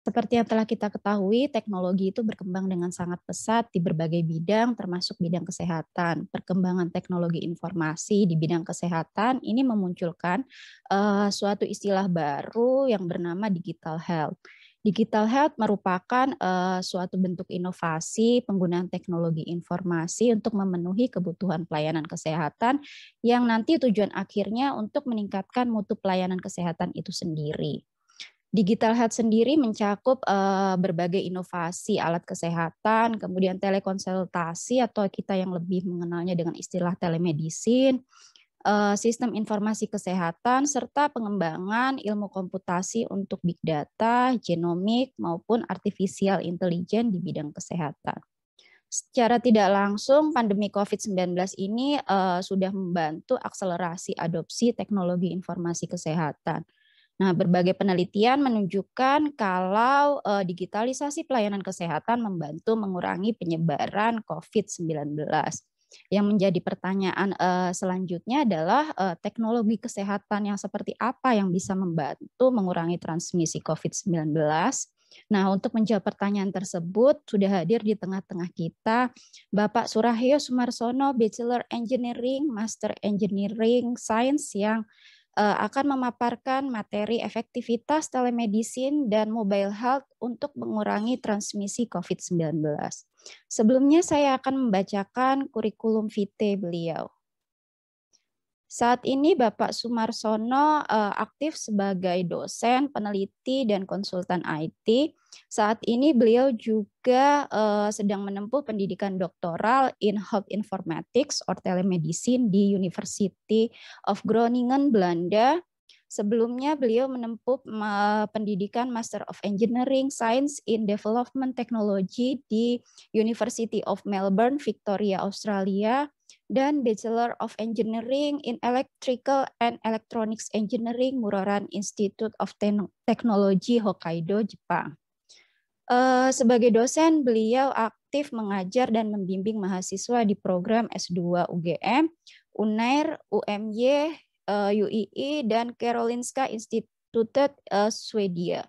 Seperti yang telah kita ketahui, teknologi itu berkembang dengan sangat pesat di berbagai bidang, termasuk bidang kesehatan. Perkembangan teknologi informasi di bidang kesehatan ini memunculkan suatu istilah baru yang bernama digital health. Digital health merupakan suatu bentuk inovasi penggunaan teknologi informasi untuk memenuhi kebutuhan pelayanan kesehatan yang nanti tujuan akhirnya untuk meningkatkan mutu pelayanan kesehatan itu sendiri. Digital health sendiri mencakup berbagai inovasi alat kesehatan, kemudian telekonsultasi atau kita yang lebih mengenalnya dengan istilah telemedicine, sistem informasi kesehatan, serta pengembangan ilmu komputasi untuk big data, genomik, maupun artificial intelligence di bidang kesehatan. Secara tidak langsung, pandemi COVID-19 ini sudah membantu akselerasi adopsi teknologi informasi kesehatan. Nah, berbagai penelitian menunjukkan kalau digitalisasi pelayanan kesehatan membantu mengurangi penyebaran COVID-19. Yang menjadi pertanyaan selanjutnya adalah teknologi kesehatan yang seperti apa yang bisa membantu mengurangi transmisi COVID-19. Nah, untuk menjawab pertanyaan tersebut, sudah hadir di tengah-tengah kita Bapak Surahyo Sumarsono, Bachelor Engineering, Master Engineering Science yang akan memaparkan materi efektivitas telemedicine dan mobile health untuk mengurangi transmisi COVID-19. Sebelumnya saya akan membacakan kurikulum vitae beliau. Saat ini Bapak Sumarsono aktif sebagai dosen, peneliti, dan konsultan IT. Saat ini beliau juga sedang menempuh pendidikan doktoral in Health Informatics or Telemedicine di University of Groningen, Belanda. Sebelumnya beliau menempuh pendidikan Master of Engineering Science in Development Technology di University of Melbourne, Victoria, Australia, dan Bachelor of Engineering in Electrical and Electronics Engineering Muroran Institute of Technology Hokkaido, Jepang. Sebagai dosen, beliau aktif mengajar dan membimbing mahasiswa di program S2 UGM, UNAIR, UMY, UII, dan Karolinska Institutet Swedia.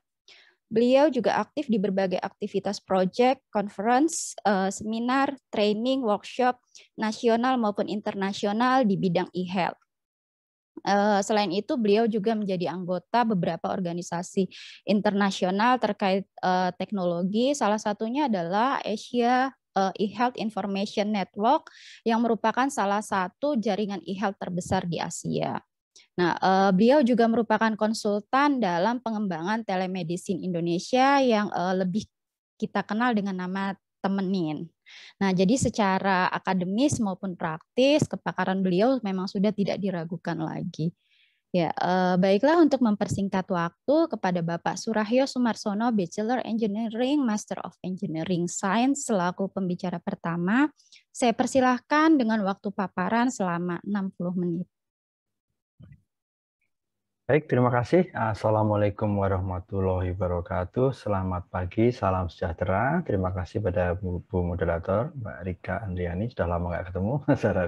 Beliau juga aktif di berbagai aktivitas proyek, conference, seminar, training, workshop, nasional maupun internasional di bidang e-health. Selain itu, beliau juga menjadi anggota beberapa organisasi internasional terkait teknologi. Salah satunya adalah Asia e-health Information Network yang merupakan salah satu jaringan e-health terbesar di Asia. Nah, beliau juga merupakan konsultan dalam pengembangan telemedicine Indonesia yang lebih kita kenal dengan nama Temenin. Nah, jadi secara akademis maupun praktis, kepakaran beliau memang sudah tidak diragukan lagi. Ya, baiklah untuk mempersingkat waktu kepada Bapak Surahyo Sumarsono, Bachelor Engineering, Master of Engineering Science selaku pembicara pertama, saya persilahkan dengan waktu paparan selama 60 menit. Baik, terima kasih. Assalamualaikum warahmatullahi wabarakatuh. Selamat pagi, salam sejahtera. Terima kasih pada Bu Moderator, Mbak Rika Andriani. Sudah lama nggak ketemu, Sarah.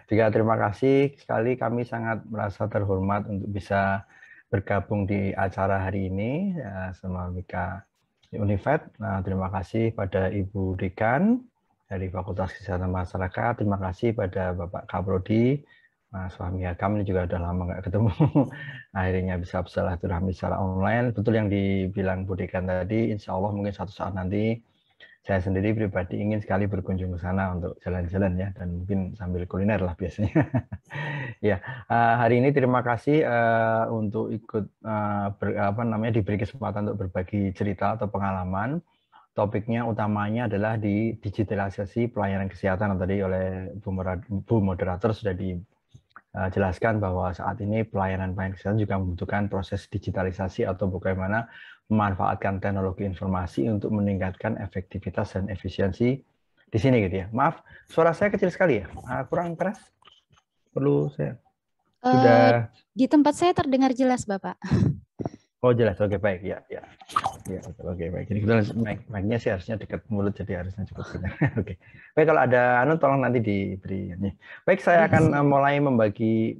Juga terima kasih sekali, kami sangat merasa terhormat untuk bisa bergabung di acara hari ini sama Mika Univet. Nah, terima kasih pada Ibu Dekan dari Fakultas Kesehatan Masyarakat. Terima kasih pada Bapak Kaprodi, Mas Fahmi Hakam, ini juga udah lama nggak ketemu. Akhirnya bisa bersilaturahmi secara online. Betul yang dibilang Bu Dekan tadi, insya Allah mungkin suatu saat nanti saya sendiri pribadi ingin sekali berkunjung ke sana untuk jalan-jalan ya, dan mungkin sambil kuliner lah biasanya. Ya, hari ini terima kasih untuk ikut diberi kesempatan untuk berbagi cerita atau pengalaman. Topiknya utamanya adalah di digitalisasi pelayanan kesehatan. Tadi oleh Bu Moderator sudah dijelaskan bahwa saat ini pelayanan kesehatan juga membutuhkan proses digitalisasi atau bagaimana memanfaatkan teknologi informasi untuk meningkatkan efektivitas dan efisiensi di sini gitu ya. Maaf, suara saya kecil sekali ya, kurang keras. Perlu saya sudah di tempat saya terdengar jelas, Bapak. Oh jelas, oke baik ya ya ya oke baik. Jadi kebetulan mic-nya sih harusnya dekat mulut, jadi harusnya cukup kedengar. Oke. Baik, kalau ada tolong nanti diberi. Baik, saya akan mulai membagi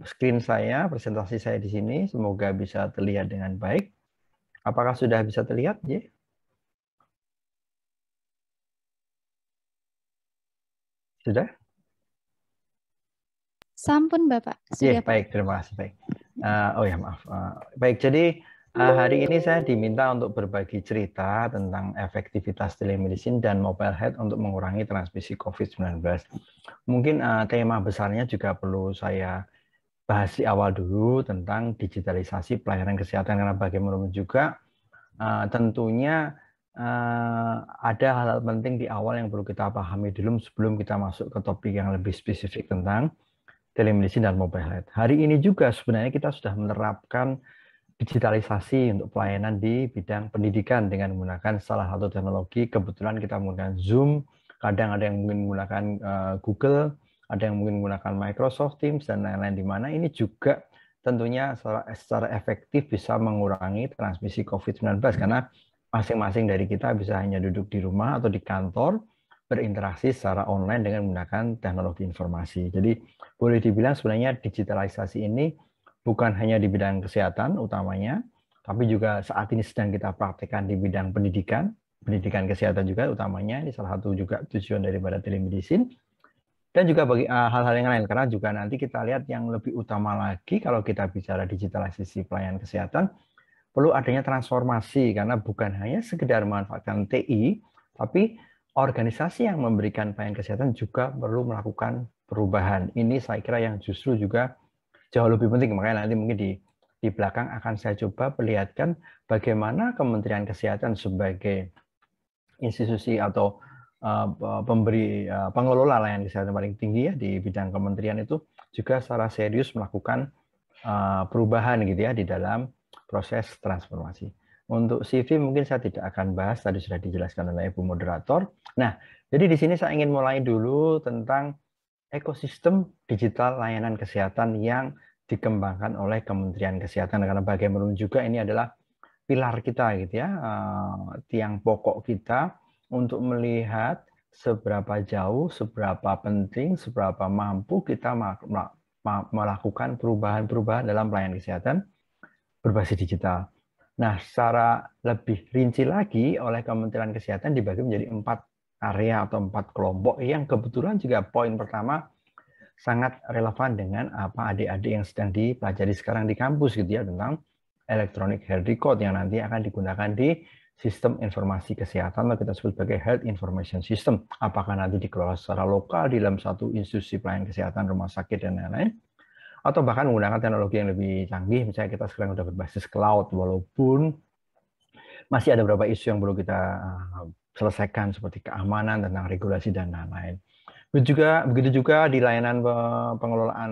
screen saya, presentasi saya di sini. Semoga bisa terlihat dengan baik. Apakah sudah bisa terlihat? Ya? Sudah? Sampun Bapak, sudah Pak. Baik, terima kasih. Baik. Oh ya, maaf. Baik, jadi hari ini saya diminta untuk berbagi cerita tentang efektivitas telemedicine dan mobile health untuk mengurangi transmisi COVID-19. Mungkin tema besarnya juga perlu saya bahas di awal dulu tentang digitalisasi pelayanan kesehatan, karena bagaimanapun juga tentunya ada hal-hal penting di awal yang perlu kita pahami dulu sebelum kita masuk ke topik yang lebih spesifik tentang telemedicine dan mobile health. Hari ini juga sebenarnya kita sudah menerapkan digitalisasi untuk pelayanan di bidang pendidikan dengan menggunakan salah satu teknologi. Kebetulan kita menggunakan Zoom, kadang ada yang mungkin menggunakan Google, ada yang mungkin menggunakan Microsoft Teams, dan lain-lain, di mana ini juga tentunya secara efektif bisa mengurangi transmisi COVID-19, karena masing-masing dari kita bisa hanya duduk di rumah atau di kantor, berinteraksi secara online dengan menggunakan teknologi informasi. Jadi boleh dibilang sebenarnya digitalisasi ini bukan hanya di bidang kesehatan utamanya, tapi juga saat ini sedang kita praktekkan di bidang pendidikan, pendidikan kesehatan juga utamanya. Ini salah satu juga tujuan daripada telemedicine. Dan juga bagi hal-hal yang lain, karena juga nanti kita lihat yang lebih utama lagi kalau kita bicara digitalisasi pelayanan kesehatan, perlu adanya transformasi, karena bukan hanya sekedar memanfaatkan TI, tapi organisasi yang memberikan pelayanan kesehatan juga perlu melakukan perubahan. Ini saya kira yang justru juga jauh lebih penting. Makanya nanti mungkin di belakang akan saya coba perlihatkan bagaimana Kementerian Kesehatan sebagai institusi atau pemberi pengelola layanan kesehatan paling tinggi ya di bidang kementerian itu juga secara serius melakukan perubahan gitu ya di dalam proses transformasi. Untuk CV mungkin saya tidak akan bahas, tadi sudah dijelaskan oleh Ibu Moderator. Nah, jadi di sini saya ingin mulai dulu tentang ekosistem digital layanan kesehatan yang dikembangkan oleh Kementerian Kesehatan, karena bagaimanapun juga ini adalah pilar kita gitu ya, tiang pokok kita untuk melihat seberapa jauh, seberapa penting, seberapa mampu kita melakukan perubahan-perubahan dalam pelayanan kesehatan berbasis digital. Nah, secara lebih rinci lagi oleh Kementerian Kesehatan dibagi menjadi 4 area atau 4 kelompok yang kebetulan juga poin pertama sangat relevan dengan apa adik-adik yang sedang dipelajari sekarang di kampus gitu ya, tentang electronic health record yang nanti akan digunakan di sistem informasi kesehatan atau kita sebut sebagai health information system. Apakah nanti dikelola secara lokal di dalam satu institusi pelayanan kesehatan, rumah sakit dan lain-lain, atau bahkan menggunakan teknologi yang lebih canggih. Misalnya kita sekarang sudah berbasis cloud, walaupun masih ada beberapa isu yang perlu kita selesaikan seperti keamanan, tentang regulasi dan lain-lain. Begitu juga di layanan pengelolaan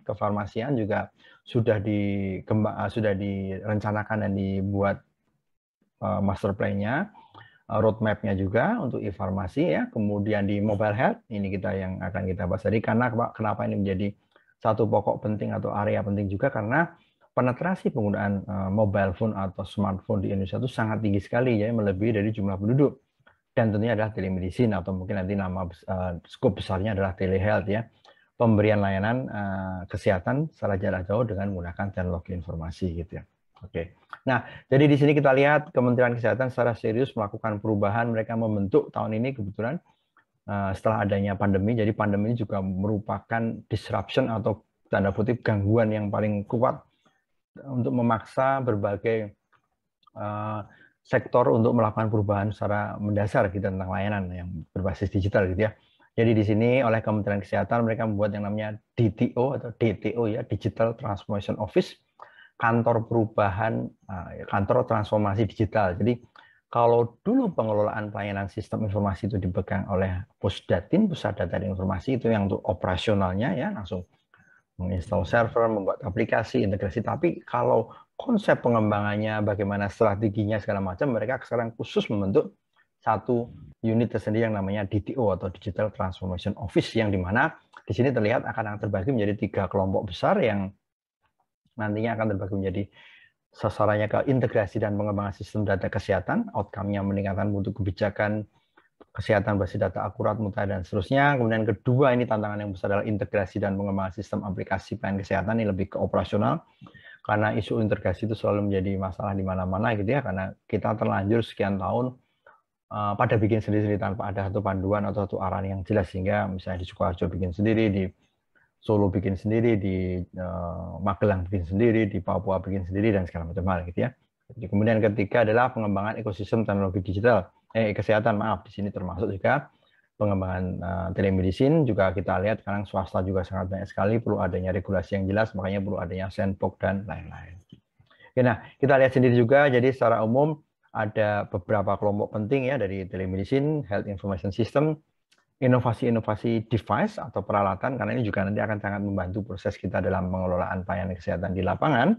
kefarmasian juga sudah direncanakan dan dibuat master plan-nya, roadmap-nya juga untuk e-farmasi ya. Kemudian di mobile health, ini kita yang akan kita bahas tadi. Karena kenapa ini menjadi satu pokok penting atau area penting juga, karena penetrasi penggunaan mobile phone atau smartphone di Indonesia itu sangat tinggi sekali ya, melebihi dari jumlah penduduk. Dan tentunya adalah telemedicine, atau mungkin nanti nama skop besarnya adalah telehealth ya, pemberian layanan kesehatan secara jarak jauh dengan menggunakan teknologi informasi gitu ya. Oke. Nah, jadi di sini kita lihat Kementerian Kesehatan secara serius melakukan perubahan. Mereka membentuk tahun ini kebetulan setelah adanya pandemi. Jadi pandemi ini juga merupakan disruption atau tanda kutip gangguan yang paling kuat untuk memaksa berbagai sektor untuk melakukan perubahan secara mendasar gitu tentang layanan yang berbasis digital gitu ya. Jadi di sini oleh Kementerian Kesehatan mereka membuat yang namanya DTO atau DTO ya, Digital Transformation Office, kantor perubahan, kantor transformasi digital. Jadi kalau dulu pengelolaan pelayanan sistem informasi itu dipegang oleh Pusdatin, Pusat Data dan Informasi, itu yang untuk operasionalnya ya, langsung menginstal server, membuat aplikasi, integrasi. Tapi kalau konsep pengembangannya, bagaimana strateginya segala macam, mereka sekarang khusus membentuk satu unit tersendiri yang namanya DTO atau Digital Transformation Office, yang dimana di sini terlihat akan terbagi menjadi 3 kelompok besar yang nantinya akan terbagi menjadi sasarannya ke integrasi dan pengembangan sistem data kesehatan, outcome-nya meningkatkan mutu kebijakan kesehatan basis data akurat, mutakhir, dan seterusnya. Kemudian kedua, ini tantangan yang besar adalah integrasi dan pengembangan sistem aplikasi pelayanan kesehatan. Ini lebih ke operasional, karena isu integrasi itu selalu menjadi masalah di mana-mana gitu ya, karena kita terlanjur sekian tahun pada bikin sendiri-sendiri tanpa ada satu panduan atau satu arahan yang jelas, sehingga misalnya di Sukoharjo bikin sendiri, di Solo bikin sendiri, di Magelang bikin sendiri, di Papua bikin sendiri, dan segala macam hal gitu ya. Jadi, kemudian ketiga adalah pengembangan ekosistem teknologi digital, kesehatan, maaf, di sini termasuk juga pengembangan telemedicine. Juga kita lihat sekarang swasta juga sangat banyak sekali, perlu adanya regulasi yang jelas, makanya perlu adanya sandbox dan lain-lain. Oke, nah kita lihat sendiri juga, jadi secara umum ada beberapa kelompok penting ya dari telemedicine, health information system, inovasi-inovasi device atau peralatan, karena ini juga nanti akan sangat membantu proses kita dalam pengelolaan pelayanan kesehatan di lapangan.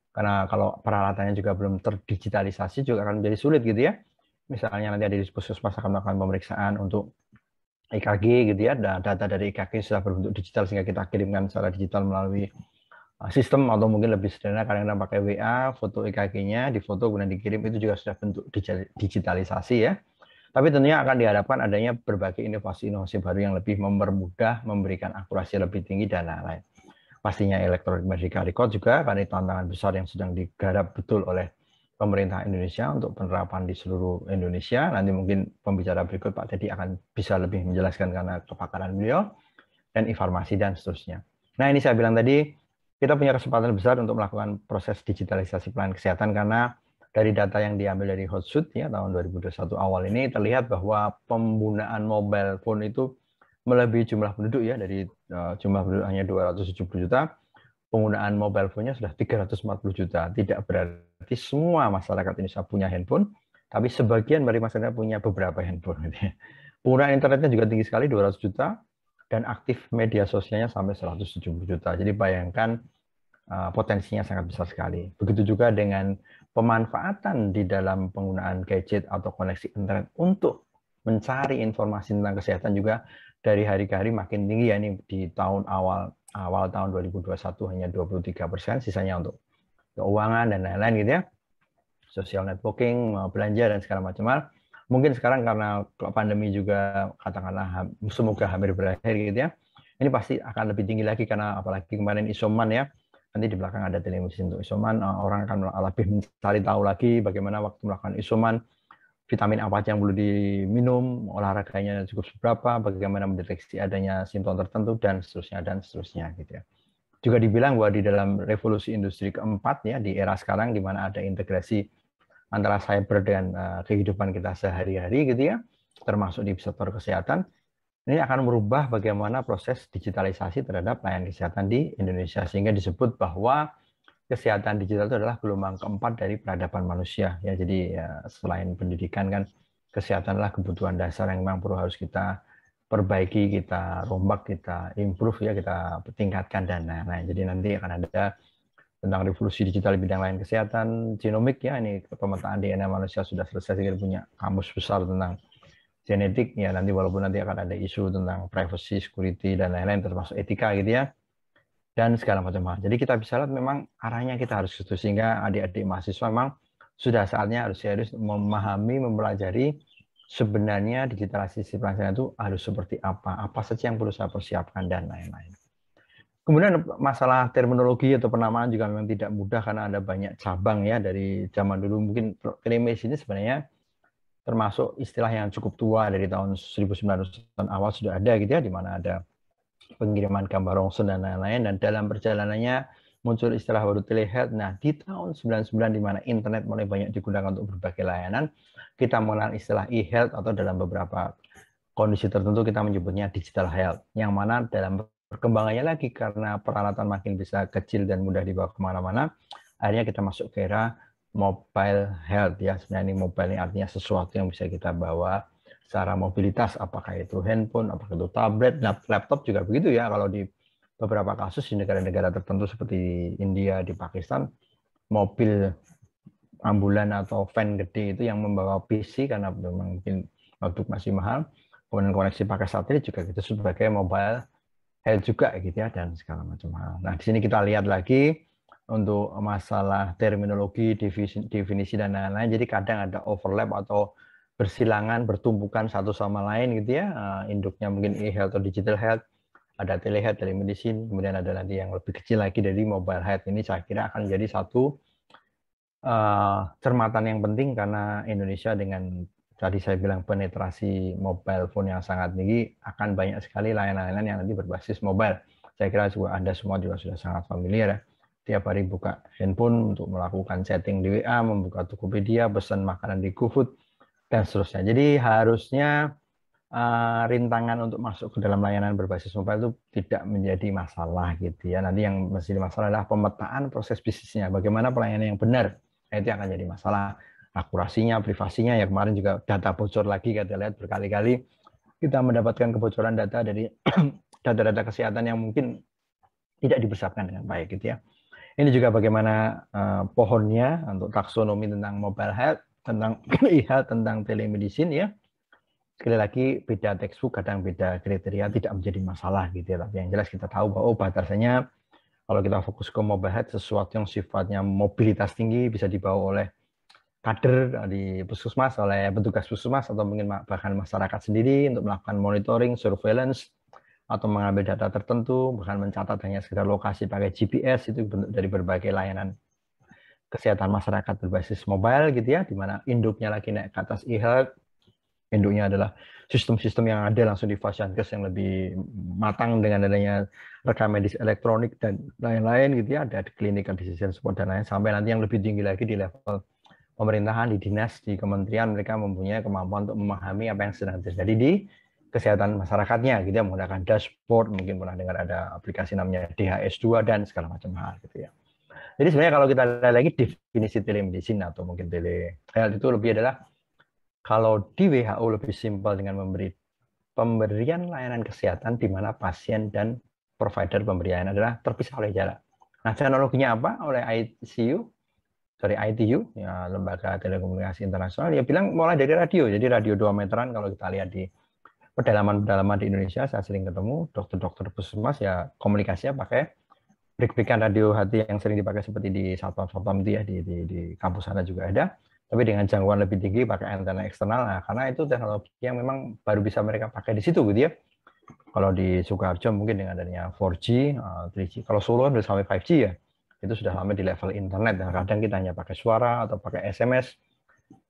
Karena kalau peralatannya juga belum terdigitalisasi juga akan menjadi sulit gitu ya. Misalnya nanti ada di puskesmas akan melakukan pemeriksaan untuk EKG gitu ya, data dari EKG sudah berbentuk digital sehingga kita kirimkan secara digital melalui sistem, atau mungkin lebih sederhana kadang-kadang pakai WA, foto EKG-nya, difoto kemudian dikirim, itu juga sudah bentuk digitalisasi ya. Tapi tentunya akan diharapkan adanya berbagai inovasi-inovasi baru yang lebih mempermudah, memberikan akurasi lebih tinggi, dan lain-lain. Pastinya electronic medical record juga, karena itu tantangan besar yang sedang digarap betul oleh pemerintah Indonesia untuk penerapan di seluruh Indonesia. Nanti mungkin pembicara berikut Pak Teddy akan bisa lebih menjelaskan karena kepakaran beliau, dan informasi dan seterusnya. Nah, ini saya bilang tadi, kita punya kesempatan besar untuk melakukan proses digitalisasi pelayanan kesehatan, karena dari data yang diambil dari Hotsuite ya tahun 2021 awal ini terlihat bahwa penggunaan mobile phone itu melebihi jumlah penduduk ya, dari jumlah penduduk hanya 270 juta, penggunaan mobile phone-nya sudah 340 juta. Tidak berarti semua masyarakat Indonesia punya handphone, tapi sebagian dari masyarakat punya beberapa handphone. Penggunaan internetnya juga tinggi sekali, 200 juta, dan aktif media sosialnya sampai 170 juta. Jadi bayangkan potensinya sangat besar sekali. Begitu juga dengan pemanfaatan di dalam penggunaan gadget atau koneksi internet untuk mencari informasi tentang kesehatan juga dari hari ke hari makin tinggi ya. Ini di tahun awal tahun 2021 hanya 23%, sisanya untuk keuangan dan lain-lain gitu ya, social networking, belanja dan segala macam hal. Mungkin sekarang karena pandemi juga katakanlah semoga hampir berakhir gitu ya, ini pasti akan lebih tinggi lagi, karena apalagi kemarin isoman ya, nanti di belakang ada telemedicine untuk isoman, orang akan lebih mencari tahu lagi bagaimana waktu melakukan isoman, vitamin apa yang perlu diminum, olahraganya cukup seberapa, bagaimana mendeteksi adanya simptom tertentu, dan seterusnya gitu ya. Juga dibilang bahwa di dalam revolusi industri keempat ya, di era sekarang di mana ada integrasi antara cyber dan kehidupan kita sehari-hari gitu ya, termasuk di sektor kesehatan, ini akan merubah bagaimana proses digitalisasi terhadap pelayanan kesehatan di Indonesia, sehingga disebut bahwa kesehatan digital itu adalah gelombang keempat dari peradaban manusia ya. Jadi ya, selain pendidikan kan, kesehatan adalah kebutuhan dasar yang memang perlu harus kita perbaiki, kita rombak, kita improve ya, kita tingkatkan dan lain-lain. Jadi nanti akan ada tentang revolusi digital di bidang lain kesehatan, genomik ya, ini pemetaan DNA manusia sudah selesai, kita punya kamus besar tentang genetik ya, nanti walaupun nanti akan ada isu tentang privacy, security dan lain-lain termasuk etika gitu ya, dan segala macam hal. Jadi kita bisa lihat memang arahnya kita harus itu, sehingga adik-adik mahasiswa memang sudah saatnya harus serius memahami, mempelajari sebenarnya digitalisasi pelayanan itu harus seperti apa saja yang perlu saya persiapkan dan lain-lain. Kemudian masalah terminologi atau penamaan juga memang tidak mudah, karena ada banyak cabang ya dari zaman dulu. Mungkin telemedicine ini sebenarnya termasuk istilah yang cukup tua, dari tahun 1900-an awal sudah ada gitu ya, di mana ada pengiriman gambar rongsen dan lain-lain, dan dalam perjalanannya muncul istilah baru telehealth. Nah, di tahun 99 di mana internet mulai banyak digunakan untuk berbagai layanan, kita mengenal istilah e-health, atau dalam beberapa kondisi tertentu kita menyebutnya digital health, yang mana dalam perkembangannya lagi karena peralatan makin bisa kecil dan mudah dibawa kemana-mana, akhirnya kita masuk ke era mobile health ya. Sebenarnya ini mobile ini artinya sesuatu yang bisa kita bawa secara mobilitas, apakah itu handphone, apakah itu tablet, laptop juga begitu ya. Kalau di beberapa kasus di negara-negara tertentu seperti di India, di Pakistan, mobil ambulan atau van gede itu yang membawa PC, karena memang mungkin waktu masih mahal, kemudian koneksi pakai satelit juga gitu sebagai mobile health juga gitu ya, dan segala macam hal. Nah, di sini kita lihat lagi untuk masalah terminologi, definisi dan lain-lain. Jadi kadang ada overlap atau bersilangan, bertumpukan satu sama lain gitu ya. Induknya mungkin e-health atau digital health, ada telehealth, telemedicine, kemudian ada nanti yang lebih kecil lagi dari mobile health. Ini saya kira akan jadi satu cermatan yang penting karena Indonesia dengan tadi saya bilang penetrasi mobile phone yang sangat tinggi, akan banyak sekali layanan-layanan yang nanti berbasis mobile. Saya kira juga Anda semua juga sudah sangat familiar ya. Tiap hari buka handphone untuk melakukan chatting di WA, membuka Tokopedia, pesan makanan di GoFood, dan seterusnya. Jadi harusnya rintangan untuk masuk ke dalam layanan berbasis mobile itu tidak menjadi masalah gitu ya. Nanti yang menjadi masalah adalah pemetaan proses bisnisnya. Bagaimana pelayanan yang benar, nah, itu akan jadi masalah. Akurasinya, privasinya, ya kemarin juga data bocor lagi, kita lihat berkali-kali kita mendapatkan kebocoran data dari data-data kesehatan yang mungkin tidak dipersiapkan dengan baik gitu ya. Ini juga bagaimana pohonnya untuk taksonomi tentang mobile health, tentang e-health, tentang telemedicine ya. Sekali lagi beda textbook, kadang beda kriteria, tidak menjadi masalah gitu ya. Tapi yang jelas kita tahu bahwa batasannya kalau kita fokus ke mobile health, sesuatu yang sifatnya mobilitas tinggi bisa dibawa oleh kader di puskesmas, oleh petugas puskesmas, atau mungkin bahkan masyarakat sendiri untuk melakukan monitoring, surveillance, atau mengambil data tertentu, bahkan mencatat hanya sekedar lokasi pakai GPS, itu bentuk dari berbagai layanan kesehatan masyarakat berbasis mobile gitu ya, di mana induknya lagi naik ke atas e-health, induknya adalah sistem-sistem yang ada langsung di Fasiankes yang lebih matang dengan adanya rekam medis elektronik dan lain-lain gitu ya, ada clinical decision support dan lain, sampai nanti yang lebih tinggi lagi di level pemerintahan, di dinas, di kementerian, mereka mempunyai kemampuan untuk memahami apa yang sedang terjadi di kesehatan masyarakatnya gitu ya, menggunakan dashboard, mungkin pernah dengar ada aplikasi namanya DHS2 dan segala macam hal gitu ya. Jadi sebenarnya kalau kita lihat lagi definisi telemedicine atau mungkin telehealth itu lebih adalah, kalau di WHO lebih simpel dengan pemberian layanan kesehatan di mana pasien dan provider pemberian adalah terpisah oleh jarak. Nah, teknologinya apa? Oleh ITU, ya, Lembaga Telekomunikasi Internasional, dia bilang mulai dari radio. Jadi radio 2 meteran, kalau kita lihat di pedalaman-pedalaman di Indonesia, saya sering ketemu dokter-dokter puskesmas ya komunikasinya pakai break-breakan radio hati yang sering dipakai seperti di satpam itu ya, di kampus sana juga ada, tapi dengan jangkauan lebih tinggi pakai antena eksternal. Nah, karena itu teknologi yang memang baru bisa mereka pakai di situ gitu ya. Kalau di Sukoharjo mungkin dengan adanya 4G, 3G. Kalau Solo kan sudah sampai 5G ya, itu sudah sampai di level internet. Dan kadang kita hanya pakai suara atau pakai SMS,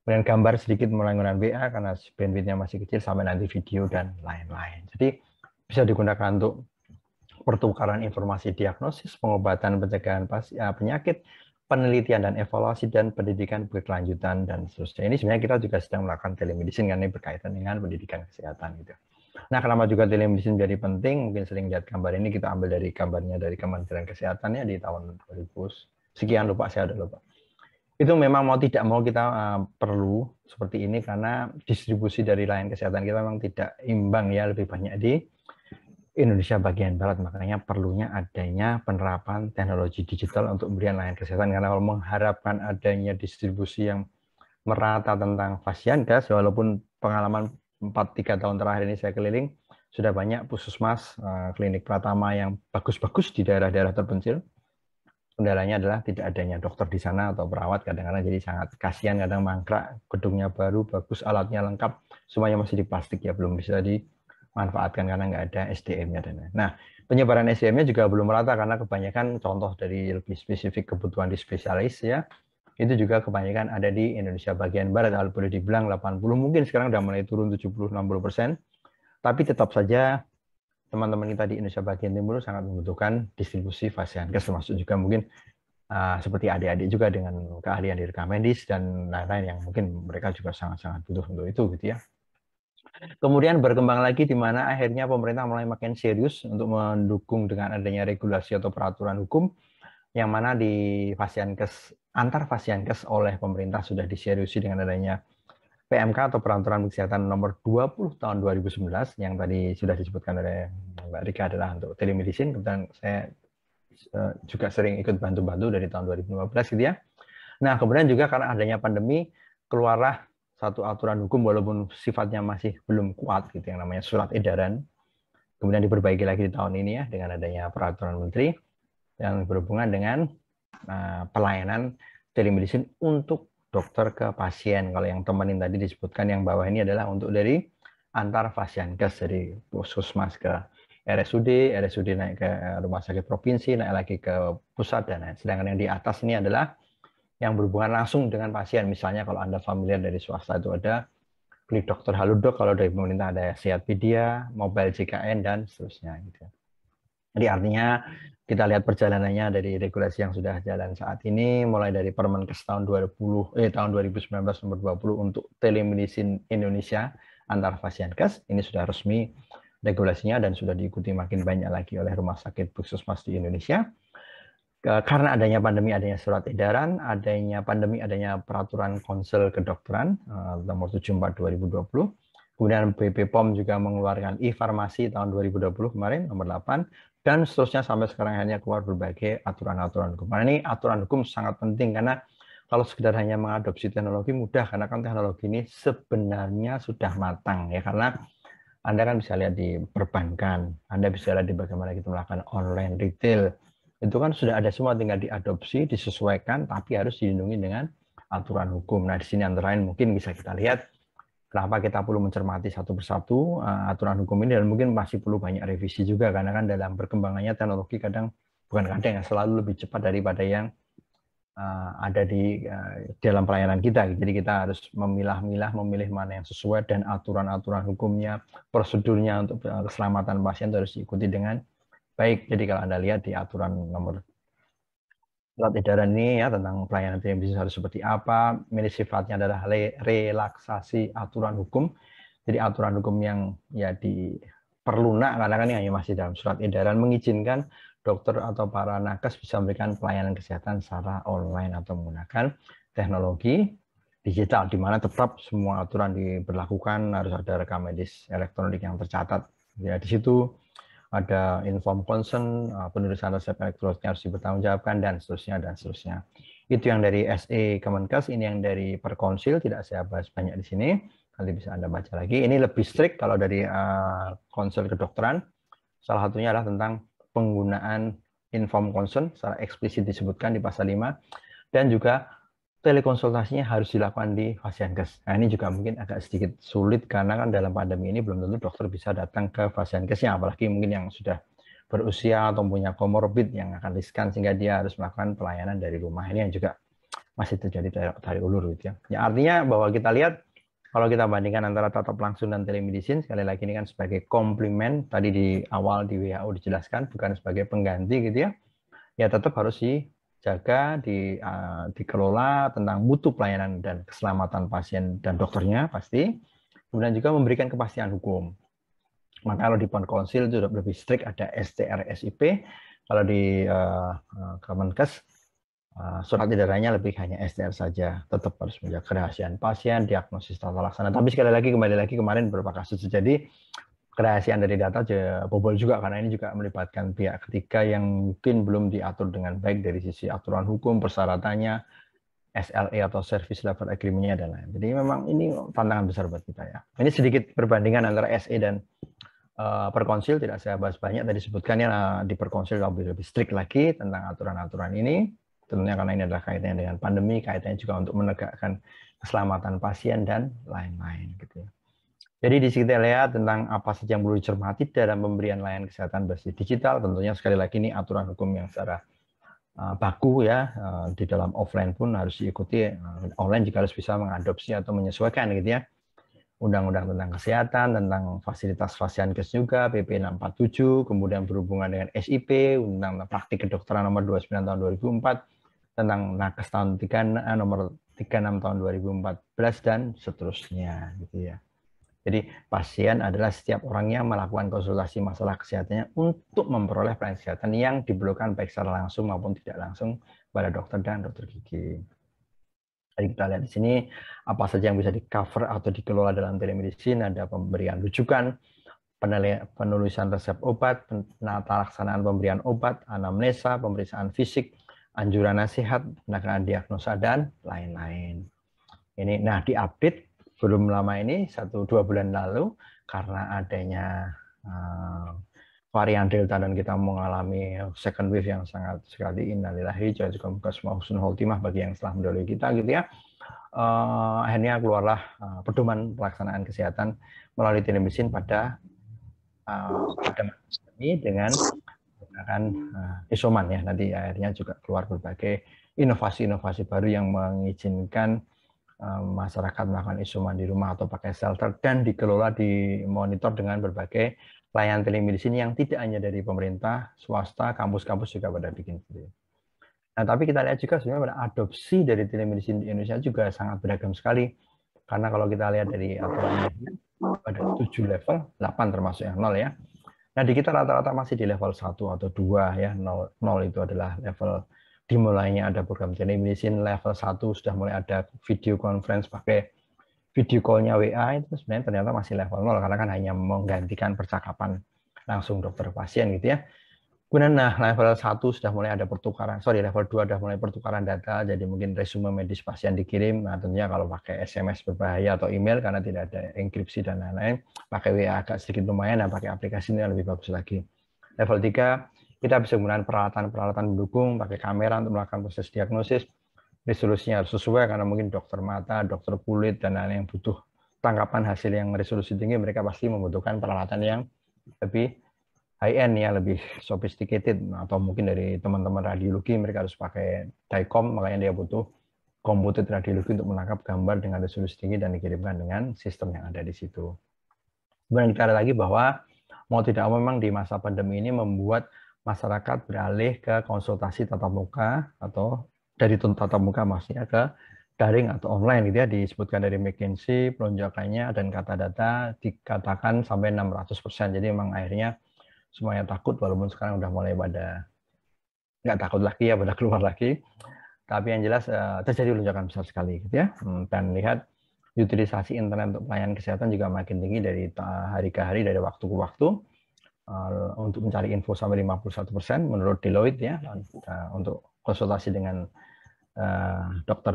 kemudian gambar sedikit mulai menggunakan WA karena bandwidth-nya masih kecil, sampai nanti video dan lain-lain. Jadi bisa digunakan untuk pertukaran informasi diagnosis, pengobatan, pencegahan penyakit, penelitian dan evaluasi, dan pendidikan berkelanjutan, dan seterusnya. Ini sebenarnya kita juga sedang melakukan telemedicine karena ini berkaitan dengan pendidikan kesehatan gitu. Nah, kenapa juga telemedicine jadi penting? Mungkin sering lihat gambar ini, kita ambil dari gambarnya dari Kementerian Kesehatan ya di tahun 2000 sekian, lupa, saya udah lupa. Itu memang mau tidak mau kita perlu seperti ini karena distribusi dari layanan kesehatan kita memang tidak imbang ya, lebih banyak di Indonesia bagian barat, makanya perlunya adanya penerapan teknologi digital untuk pemberian layanan kesehatan. Karena kalau mengharapkan adanya distribusi yang merata tentang Fasiankes, walaupun pengalaman 4-3 tahun terakhir ini saya keliling, sudah banyak puskesmas, klinik Pratama yang bagus-bagus di daerah-daerah terpencil. Kendalanya adalah tidak adanya dokter di sana atau perawat, kadang-kadang jadi sangat kasihan, kadang mangkrak, gedungnya baru, bagus, alatnya lengkap, semuanya masih di plastik ya, belum bisa dimanfaatkan karena nggak ada SDM-nya. Nah, penyebaran SDM-nya juga belum merata karena kebanyakan contoh dari lebih spesifik kebutuhan di spesialis ya, itu juga kebanyakan ada di Indonesia bagian barat. Kalau boleh dibilang 80, mungkin sekarang udah mulai turun 70-60%, tapi tetap saja teman-teman kita di Indonesia bagian timur sangat membutuhkan distribusi Fasiankes, termasuk juga mungkin seperti adik-adik juga dengan keahlian di rekam medis dan lain-lain yang mungkin mereka juga sangat-sangat butuh untuk itu gitu ya. Kemudian berkembang lagi di mana akhirnya pemerintah mulai makin serius untuk mendukung dengan adanya regulasi atau peraturan hukum yang mana di Fasiankes, antar Fasiankes oleh pemerintah sudah diseriusi dengan adanya PMK atau Peraturan Kesehatan nomor 20 tahun 2011 yang tadi sudah disebutkan oleh Mbak Rika adalah untuk telemedicine. Kemudian saya juga sering ikut bantu-bantu dari tahun 2015 gitu ya. Nah, kemudian juga karena adanya pandemi, keluarlah satu aturan hukum walaupun sifatnya masih belum kuat gitu yang namanya surat edaran. Kemudian diperbaiki lagi di tahun ini ya dengan adanya peraturan menteri yang berhubungan dengan pelayanan telemedicine untuk dokter ke pasien. Kalau yang temenin tadi disebutkan yang bawah ini adalah untuk dari antar Fasiankes, dari puskesmas ke RSUD naik ke rumah sakit provinsi, naik lagi ke pusat dan lain. Sedangkan yang di atas ini adalah yang berhubungan langsung dengan pasien. Misalnya kalau Anda familiar dari swasta itu ada Klik Dokter Halodoc, kalau dari pemerintah ada Sehatpedia, Mobile JKN, dan seterusnya. Gitu. Jadi artinya kita lihat perjalanannya dari regulasi yang sudah jalan saat ini, mulai dari Permenkes tahun 2019 nomor 20 untuk telemedicine Indonesia antar Fasiankes, ini sudah resmi regulasinya dan sudah diikuti makin banyak lagi oleh rumah sakit puskesmas di Indonesia. Karena adanya pandemi, adanya surat edaran, adanya pandemi, adanya peraturan Konsel Kedokteran nomor 74 2020. Kemudian BPOM juga mengeluarkan e-farmasi tahun 2020 kemarin nomor 8 dan seterusnya sampai sekarang hanya keluar berbagai aturan-aturan hukum. Nah, ini aturan hukum sangat penting karena kalau sekedar hanya mengadopsi teknologi mudah karena kan teknologi ini sebenarnya sudah matang ya, karena Anda kan bisa lihat di perbankan, Anda bisa lihat di bagaimana kita melakukan online retail. Itu kan sudah ada semua, tinggal diadopsi, disesuaikan, tapi harus dilindungi dengan aturan hukum. Nah, di sini antara lain mungkin bisa kita lihat kenapa kita perlu mencermati satu persatu aturan hukum ini, dan mungkin masih perlu banyak revisi juga, karena kan dalam perkembangannya teknologi bukan kadang ya, selalu lebih cepat daripada yang ada di dalam pelayanan kita. Jadi kita harus memilah-milah, memilih mana yang sesuai, dan aturan-aturan hukumnya, prosedurnya untuk keselamatan pasien harus diikuti dengan baik. Jadi kalau Anda lihat di aturan nomor surat edaran ini ya tentang pelayanan telemedicine harus seperti apa, ini sifatnya adalah relaksasi aturan hukum. Jadi aturan hukum yang ya diperlunak karena kan ini hanya masih dalam surat edaran, mengizinkan dokter atau para nakes bisa memberikan pelayanan kesehatan secara online atau menggunakan teknologi digital, di mana tetap semua aturan diberlakukan, harus ada rekam medis elektronik yang tercatat. Ya, di situ ada inform consent, penulisan resep elektroniknya harus dipertanggungjawabkan, dan seterusnya, dan seterusnya. Itu yang dari SE Kemenkes, ini yang dari Perkonsil, tidak saya bahas banyak di sini, nanti bisa Anda baca lagi. Ini lebih strict kalau dari Konsil Kedokteran, salah satunya adalah tentang penggunaan inform consent, secara eksplisit disebutkan di pasal 5, dan juga telekonsultasinya harus dilakukan di Fasiankes. Nah, ini juga mungkin agak sedikit sulit karena kan dalam pandemi ini belum tentu dokter bisa datang ke Fasiankesnya, apalagi mungkin yang sudah berusia atau punya komorbid yang akan riskan sehingga dia harus melakukan pelayanan dari rumah. Ini yang juga masih terjadi tarik ulur gitu ya. Ya, artinya bahwa kita lihat kalau kita bandingkan antara tatap langsung dan telemedicine, sekali lagi ini kan sebagai komplement, tadi di awal di WHO dijelaskan, bukan sebagai pengganti gitu ya. Ya tetap harus jaga, dikelola tentang mutu pelayanan dan keselamatan pasien dan dokternya pasti. Kemudian juga memberikan kepastian hukum. Maka kalau di Konsil itu lebih strict, ada STR SIP. Kalau di Kemenkes surat edarannya lebih hanya STR saja. Tetap harus menjaga kerahasiaan pasien, diagnosis tata laksana. Tapi sekali lagi kembali lagi kemarin beberapa kasus terjadi kerahasiaan dari data bobol juga, karena ini juga melibatkan pihak ketiga yang mungkin belum diatur dengan baik dari sisi aturan hukum, persyaratannya, SLA atau Service Level Agreement-nya dan lain. Jadi memang ini tantangan besar buat kita ya. Ini sedikit perbandingan antara SE dan Perkonsil, tidak saya bahas banyak, tadi sebutkannya di Perkonsil lebih strict lagi tentang aturan-aturan ini. Tentunya karena ini adalah kaitannya dengan pandemi, kaitannya juga untuk menegakkan keselamatan pasien dan lain-lain gitu ya. Jadi di sini kita lihat tentang apa saja yang perlu dicermati dalam pemberian layanan kesehatan berbasis digital. Tentunya sekali lagi ini aturan hukum yang secara baku ya, di dalam offline pun harus diikuti, online juga harus bisa mengadopsi atau menyesuaikan gitu ya. Undang-undang tentang kesehatan, tentang fasilitas Fasiankes juga, PP 647, kemudian berhubungan dengan SIP, Undang Praktik Kedokteran nomor 29 tahun 2004, tentang nakes tahun nomor 36 tahun 2014 dan seterusnya gitu ya. Jadi pasien adalah setiap orang yang melakukan konsultasi masalah kesehatannya untuk memperoleh pelayanan kesehatan yang diperlukan baik secara langsung maupun tidak langsung pada dokter dan dokter gigi. Jadi kita lihat di sini apa saja yang bisa di-cover atau dikelola dalam telemedicine. Ada pemberian rujukan, penulisan resep obat, penata laksanaan pemberian obat, anamnesa, pemeriksaan fisik, anjuran nasihat, penegakan diagnosa, dan lain-lain. Ini diupdate belum lama ini, 1-2 bulan lalu, karena adanya varian Delta dan kita mengalami second wave yang sangat sekali innalillahi, juga semoga husnul khotimah bagi yang telah mendahului kita gitu ya. akhirnya keluarlah pedoman pelaksanaan kesehatan melalui telemedicine pada ini dengan menggunakan isoman ya. Nanti akhirnya juga keluar berbagai inovasi-inovasi baru yang mengizinkan masyarakat melakukan isoman di rumah atau pakai shelter dan dikelola, dimonitor dengan berbagai layanan telemedicine yang tidak hanya dari pemerintah, swasta, kampus-kampus juga pada bikin sendiri. Nah, tapi kita lihat juga sebenarnya adopsi dari telemedicine di Indonesia juga sangat beragam sekali. Karena kalau kita lihat dari aturannya ada 7 level, 8 termasuk yang 0 ya. Nah, di kita rata-rata masih di level 1 atau 2 ya. 0 itu adalah level dimulainya ada program telemedicine, level 1 sudah mulai ada video conference pakai video call-nya WA, itu sebenarnya ternyata masih level 0 karena kan hanya menggantikan percakapan langsung dokter pasien gitu ya. Kemudian level 1 sudah mulai ada level 2 sudah mulai pertukaran data, jadi mungkin resume medis pasien dikirim, nah tentunya kalau pakai SMS berbahaya atau email karena tidak ada enkripsi dan lain-lain, pakai WA agak sedikit lumayan, dan pakai aplikasi ini lebih bagus lagi. Level 3, kita bisa menggunakan peralatan-peralatan mendukung, pakai kamera untuk melakukan proses diagnosis, resolusinya harus sesuai karena mungkin dokter mata, dokter kulit, dan lain-lain yang butuh tangkapan hasil yang resolusi tinggi, mereka pasti membutuhkan peralatan yang lebih high-end ya, lebih sophisticated, atau mungkin dari teman-teman radiologi mereka harus pakai DICOM, makanya dia butuh komputer radiologi untuk menangkap gambar dengan resolusi tinggi dan dikirimkan dengan sistem yang ada di situ. Kemudian kita ada lagi bahwa mau tidak mau memang di masa pandemi ini membuat masyarakat beralih ke konsultasi tatap muka atau dari tatap muka maksudnya ke daring atau online gitu ya, disebutkan dari McKinsey lonjakannya dan kata data dikatakan sampai 600%. Jadi memang akhirnya semuanya takut walaupun sekarang udah mulai pada nggak takut lagi ya, pada keluar lagi. Tapi yang jelas terjadi lonjakan besar sekali gitu ya. Dan lihat utilisasi internet untuk pelayanan kesehatan juga makin tinggi dari hari ke hari, dari waktu ke waktu. Untuk mencari info sampai 51% menurut Deloitte ya, untuk konsultasi dengan dokter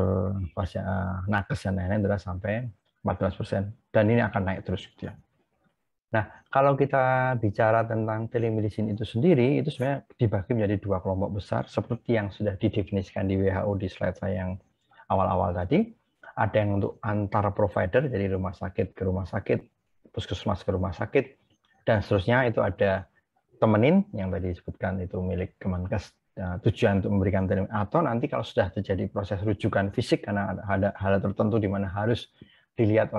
nakes dan lain-lain adalah sampai 14%, dan ini akan naik terus gitu ya. Nah, kalau kita bicara tentang telemedicine itu sendiri, itu sebenarnya dibagi menjadi 2 kelompok besar seperti yang sudah didefinisikan di WHO di slide saya yang awal-awal tadi. Ada yang untuk antar provider, jadi rumah sakit ke rumah sakit, puskesmas ke rumah sakit, dan seterusnya. Itu ada temenin yang tadi disebutkan itu milik Kemenkes, tujuan untuk memberikan telemedicine. Atau nanti kalau sudah terjadi proses rujukan fisik karena ada hal tertentu di mana harus dilihat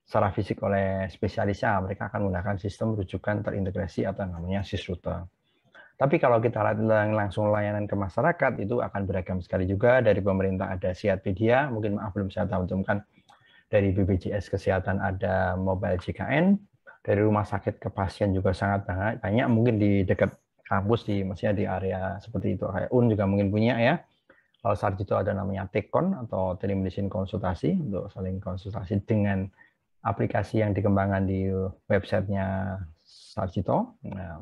secara fisik oleh spesialisnya, mereka akan menggunakan sistem rujukan terintegrasi atau namanya Sysrute. Tapi kalau kita lihat langsung layanan ke masyarakat, itu akan beragam sekali juga. Dari pemerintah ada Sehatpedia, mungkin maaf belum saya cantumkan. Dari BPJS Kesehatan ada Mobile JKN, dari rumah sakit ke pasien juga sangat banyak, mungkin di dekat kampus, maksudnya di area seperti itu, kayak UN juga mungkin punya ya. Kalau Sarjito ada namanya Tekon atau telemedicine konsultasi, untuk saling konsultasi dengan aplikasi yang dikembangkan di websitenya Sarjito. Nah,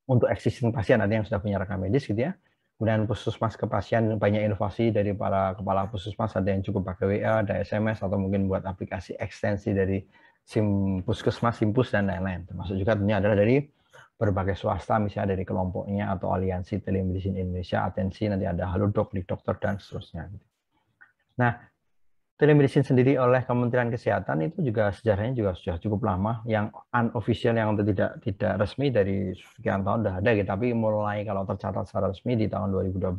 untuk existing pasien ada yang sudah punya rekam medis gitu ya. Kemudian puskesmas ke pasien, banyak inovasi dari para kepala puskesmas, ada yang cukup pakai WA, ada SMS, atau mungkin buat aplikasi ekstensi dari SIM puskesmas, SIMPUS, dan lain-lain. Termasuk juga tentunya adalah dari berbagai swasta, misalnya dari kelompoknya atau aliansi telemedicine Indonesia, Atensi, nanti ada Halodoc, Dokter, dan seterusnya. Nah, telemedicine sendiri oleh Kementerian Kesehatan itu juga sejarahnya juga sudah cukup lama. Yang unofficial, yang untuk tidak resmi, dari sekian tahun sudah ada, tapi mulai kalau tercatat secara resmi di tahun 2012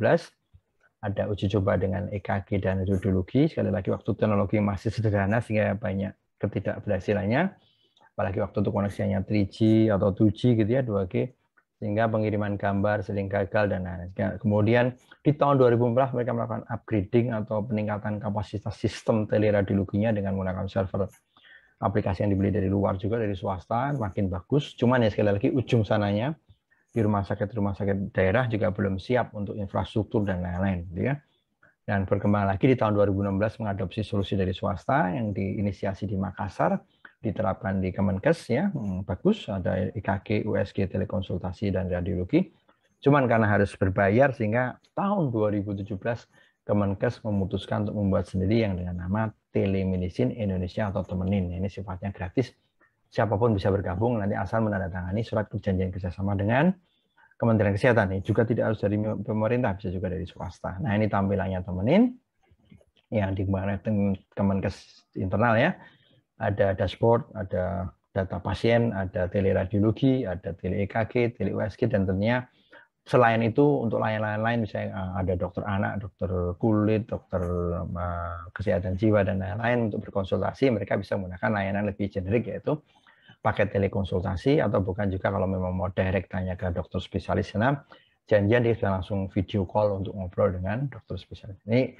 ada uji coba dengan EKG dan radiologi. Sekali lagi waktu teknologi masih sederhana sehingga banyak ketidakberhasilannya. Apalagi waktu itu koneksinya 3G atau 2G gitu ya, 2G, sehingga pengiriman gambar sering gagal dan lain-lain. Kemudian di tahun 2014 mereka melakukan upgrading atau peningkatan kapasitas sistem teleradiologinya dengan menggunakan server aplikasi yang dibeli dari luar juga, dari swasta, makin bagus. Cuman ya sekali lagi ujung sananya di rumah sakit daerah juga belum siap untuk infrastruktur dan lain-lain gitu ya. Dan berkembang lagi di tahun 2016 mengadopsi solusi dari swasta yang diinisiasi di Makassar, diterapkan di Kemenkes ya, bagus, ada EKG, USG, telekonsultasi, dan radiologi. Cuman karena harus berbayar sehingga tahun 2017 Kemenkes memutuskan untuk membuat sendiri yang dengan nama Telemedicine Indonesia atau Temenin. Ini sifatnya gratis, siapapun bisa bergabung, nanti asal menandatangani surat perjanjian kerjasama dengan Kementerian Kesehatan. Ini juga tidak harus dari pemerintah, bisa juga dari swasta. Nah, ini tampilannya Temenin. yang dikembangkan oleh Kemenkes internal ya. Ada dashboard, ada data pasien, ada teleradiologi, ada tele EKG, tele USG, dan tentunya selain itu untuk layanan lain misalnya ada dokter anak, dokter kulit, dokter kesehatan jiwa dan lain-lain untuk berkonsultasi, mereka bisa menggunakan layanan lebih generik yaitu paket telekonsultasi, atau bukan juga kalau memang mau direct tanya ke dokter spesialis sana, janjian dia bisa langsung video call untuk ngobrol dengan dokter spesialis. Ini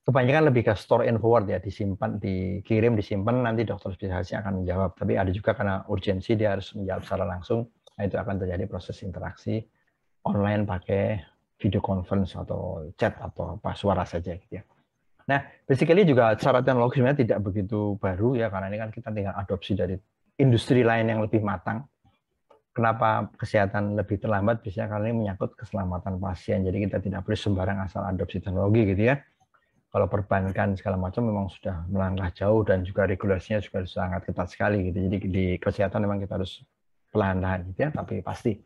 kebanyakan lebih ke store and forward ya, disimpan, dikirim, disimpan, nanti dokter spesialisnya akan menjawab. Tapi ada juga karena urgensi dia harus menjawab secara langsung, nah itu akan terjadi proses interaksi online pakai video conference atau chat atau apa suara saja gitu ya. Nah, basically juga secara teknologi sebenarnya tidak begitu baru ya, karena ini kan kita tinggal adopsi dari industri lain yang lebih matang. Kenapa kesehatan lebih terlambat? Biasanya karena ini menyangkut keselamatan pasien. Jadi kita tidak boleh sembarang asal adopsi teknologi gitu ya. Kalau perbankan segala macam memang sudah melangkah jauh dan juga regulasinya juga sangat ketat sekali gitu. Jadi di kesehatan memang kita harus perlahan-lahan gitu ya, tapi pasti.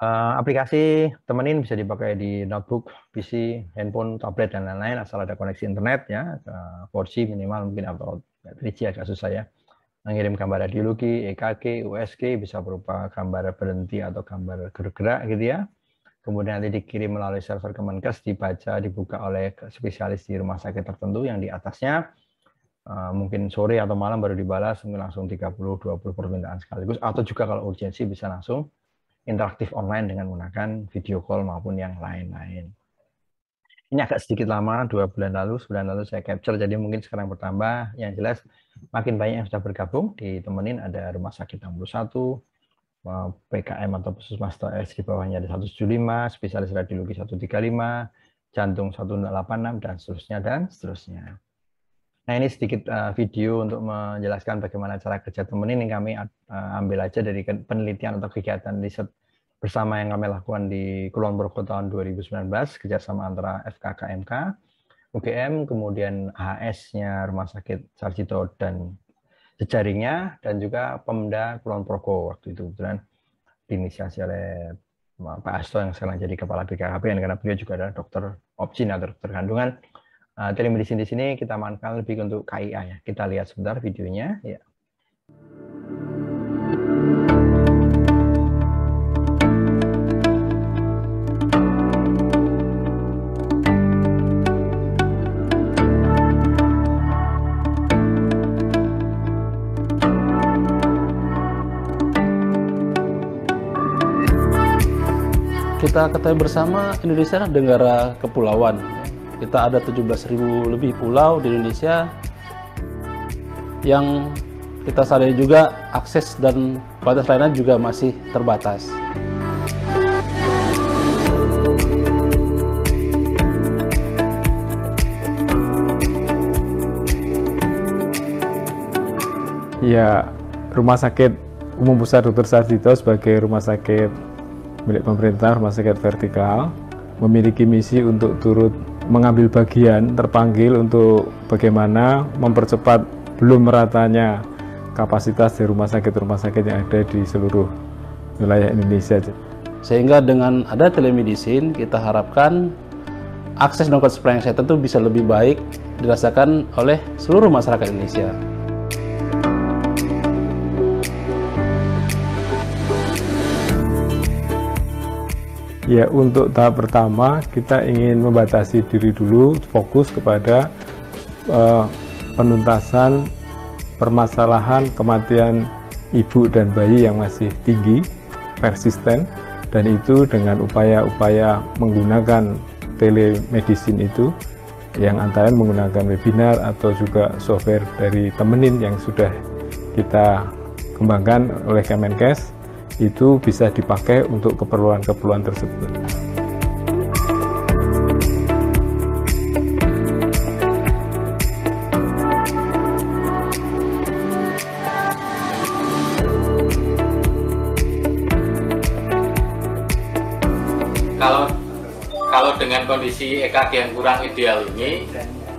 Aplikasi Temenin bisa dipakai di notebook, PC, handphone, tablet dan lain-lain asal ada koneksi internet ya, 4G minimal mungkin atau 3G agak susah ya. Mengirim gambar radiologi, EKG, USG bisa berupa gambar berhenti atau gambar bergerak gitu ya. Kemudian nanti dikirim melalui server Kemenkes, dibaca, dibuka oleh spesialis di rumah sakit tertentu yang di atasnya mungkin sore atau malam baru dibalas, mungkin langsung 30-20 permintaan sekaligus, atau juga kalau urgensi bisa langsung interaktif online dengan menggunakan video call maupun yang lain-lain. Ini agak sedikit lama, 2 bulan lalu, sebulan lalu saya capture, jadi mungkin sekarang bertambah. Yang jelas makin banyak yang sudah bergabung, ditemenin ada Rumah Sakit 61, PKM atau Puskesmas di bawahnya ada 175, spesialis radiologi 135, jantung 186, dan seterusnya, dan seterusnya. Nah ini sedikit video untuk menjelaskan bagaimana cara kerja Temenin yang kami ambil aja dari penelitian atau kegiatan riset bersama yang kami lakukan di Kulon Progo tahun 2019, kerjasama antara FKKMK, UGM, kemudian HS-nya Rumah Sakit Sarjito dan jejaringnya, dan juga Pemda Kulon Progo waktu itu kebetulan diinisiasi oleh Pak Asto yang sekarang jadi Kepala BKKBN, karena beliau juga adalah dokter obgyn atau dokter kandungan. Telemedicine di sini kita manfaatkan lebih untuk KIA ya. Kita lihat sebentar videonya ya. Kita ketahui bersama Indonesia adalah negara kepulauan. Kita ada 17.000 lebih pulau di Indonesia yang kita sadari juga akses dan batas layanan juga masih terbatas. Ya, Rumah Sakit Umum Pusat Dr. Sarjito sebagai rumah sakit milik pemerintah, rumah sakit vertikal, memiliki misi untuk turut mengambil bagian, terpanggil untuk bagaimana mempercepat belum meratanya kapasitas di rumah sakit yang ada di seluruh wilayah Indonesia. Sehingga dengan ada telemedicine, kita harapkan akses dan kualitas pelayanan kesehatan itu bisa lebih baik dirasakan oleh seluruh masyarakat Indonesia. Ya, untuk tahap pertama kita ingin membatasi diri dulu, fokus kepada penuntasan permasalahan kematian ibu dan bayi yang masih tinggi, persisten, dan itu dengan upaya-upaya menggunakan telemedicine itu, yang antara menggunakan webinar atau juga software dari Temenin yang sudah kita kembangkan oleh Kemenkes, itu bisa dipakai untuk keperluan-keperluan tersebut. Kalau dengan kondisi EKG yang kurang ideal ini,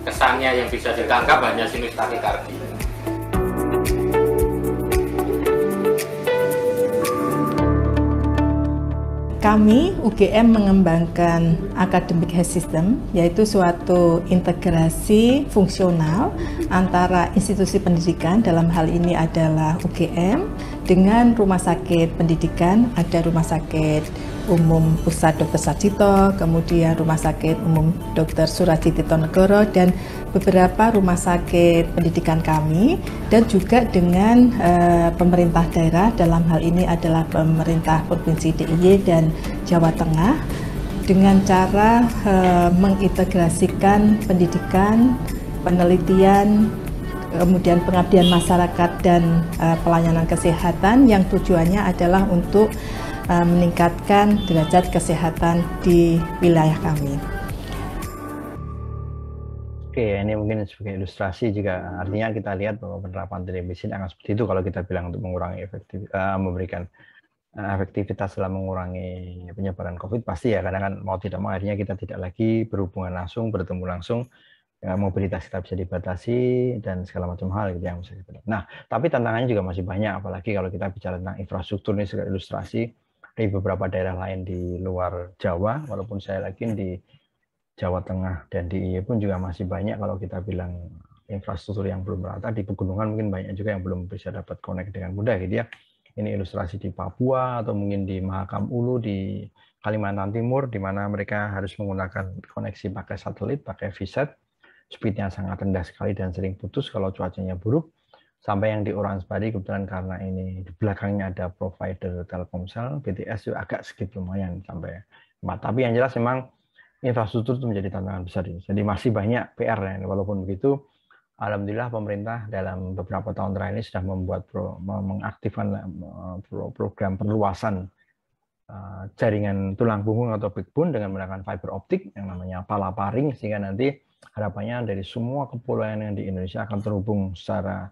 kesannya yang bisa ditangkap hanya sinus takikardi. Kami UGM mengembangkan Academic Health System, yaitu suatu integrasi fungsional antara institusi pendidikan, dalam hal ini adalah UGM, dengan rumah sakit pendidikan. Ada Rumah Sakit Umum Pusat Dr. Sarjito, kemudian Rumah Sakit Umum Dr. Suradi Tirtonegoro, dan beberapa rumah sakit pendidikan kami, dan juga dengan pemerintah daerah, dalam hal ini adalah pemerintah Provinsi DIY dan Jawa Tengah, dengan cara mengintegrasikan pendidikan, penelitian, kemudian pengabdian masyarakat dan pelayanan kesehatan, yang tujuannya adalah untuk meningkatkan derajat kesehatan di wilayah kami. Oke, ini mungkin sebagai ilustrasi juga, artinya kita lihat bahwa penerapan telemedicine akan seperti itu kalau kita bilang untuk mengurangi memberikan efektivitas dalam mengurangi penyebaran COVID. Pasti ya, kadang kan mau tidak mau akhirnya kita tidak lagi berhubungan langsung, bertemu langsung, mobilitas kita bisa dibatasi dan segala macam hal gitu yang bisa kita. Nah, tapi tantangannya juga masih banyak, apalagi kalau kita bicara tentang infrastruktur. Ini sebagai ilustrasi di beberapa daerah lain di luar Jawa, walaupun saya yakin di Jawa Tengah dan di DIY pun juga masih banyak kalau kita bilang infrastruktur yang belum merata. Di pegunungan mungkin banyak juga yang belum bisa dapat connect dengan mudah gitu ya. Ini ilustrasi di Papua atau mungkin di Mahakam Ulu di Kalimantan Timur, di mana mereka harus menggunakan koneksi pakai satelit, pakai VSAT, speednya sangat rendah sekali dan sering putus kalau cuacanya buruk. Sampai yang di Orange Bali kebetulan karena ini di belakangnya ada provider Telkomsel, BTS juga agak skip lumayan sampai 4. Tapi yang jelas memang infrastruktur itu menjadi tantangan besar ini. Jadi masih banyak PR ya. Walaupun begitu, alhamdulillah pemerintah dalam beberapa tahun terakhir ini sudah mengaktifkan program perluasan jaringan tulang punggung atau backbone dengan menggunakan fiber optik yang namanya palaparing, sehingga nanti harapannya dari semua kepulauan yang di Indonesia akan terhubung secara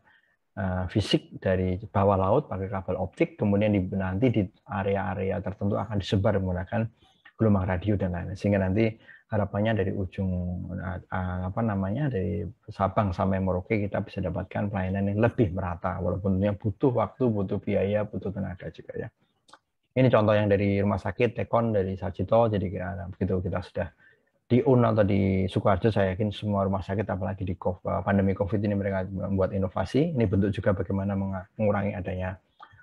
fisik dari bawah laut pakai kabel optik, kemudian nanti di area-area tertentu akan disebar menggunakan gelombang radio dan lain-lain, sehingga nanti harapannya dari ujung dari Sabang sampai Merauke kita bisa dapatkan pelayanan yang lebih merata, walaupun tentunya butuh waktu, butuh biaya, butuh tenaga juga ya. Ini contoh yang dari rumah sakit Tekon dari Sarjito. Jadi begitu kita sudah di UN atau di Sukoharjo, saya yakin semua rumah sakit apalagi di pandemi COVID ini mereka membuat inovasi. Ini bentuk juga bagaimana mengurangi adanya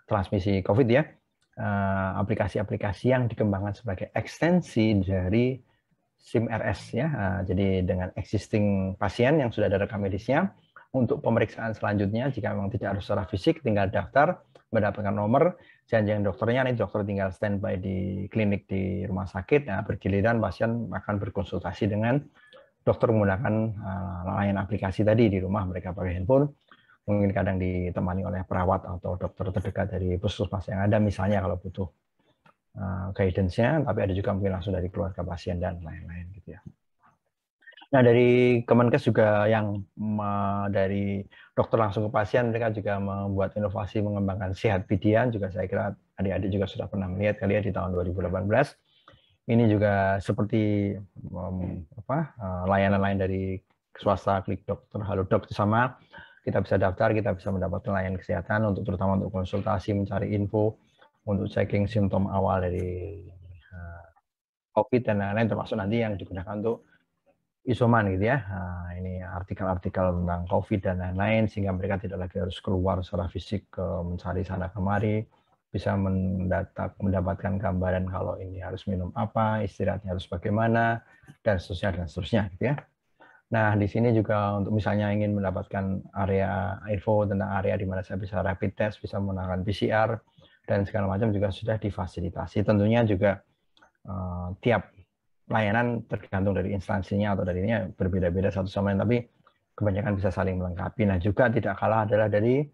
transmisi COVID ya. Aplikasi-aplikasi yang dikembangkan sebagai ekstensi dari SIM-RS ya. Jadi dengan existing pasien yang sudah ada rekam medisnya, untuk pemeriksaan selanjutnya jika memang tidak harus secara fisik, tinggal daftar, mendapatkan nomor janjian dokternya, nanti dokter tinggal standby di klinik di rumah sakit. Nah, bergiliran pasien akan berkonsultasi dengan dokter menggunakan layanan aplikasi tadi di rumah, mereka pakai handphone. Mungkin kadang ditemani oleh perawat atau dokter terdekat dari puskesmas yang ada, misalnya kalau butuh guidance-nya, tapi ada juga mungkin langsung dari keluarga pasien dan lain-lain gitu ya. Nah, dari Kemenkes juga yang dari dokter langsung ke pasien, mereka juga membuat inovasi mengembangkan Sehat Bidian, juga saya kira adik-adik juga sudah pernah melihat kali ya di tahun 2018. Ini juga seperti layanan lain dari swasta, Klik Dokter, Halodoc sama. Kita bisa daftar, kita bisa mendapatkan layanan kesehatan untuk terutama untuk konsultasi, mencari info, untuk checking simptom awal dari COVID dan lain-lain, termasuk nanti yang digunakan untuk isoman gitu ya. Ini artikel-artikel tentang COVID dan lain-lain, sehingga mereka tidak lagi harus keluar secara fisik mencari sana kemari, bisa mendapatkan gambaran kalau ini harus minum apa, istirahatnya harus bagaimana, dan seterusnya gitu ya. Nah, di sini juga untuk misalnya ingin mendapatkan info tentang area di mana saya bisa rapid test, bisa menggunakan PCR, dan segala macam juga sudah difasilitasi. Tentunya juga tiap layanan tergantung dari instansinya atau dari ini berbeda-beda satu sama lain, tapi kebanyakan bisa saling melengkapi. Nah, juga tidak kalah adalah dari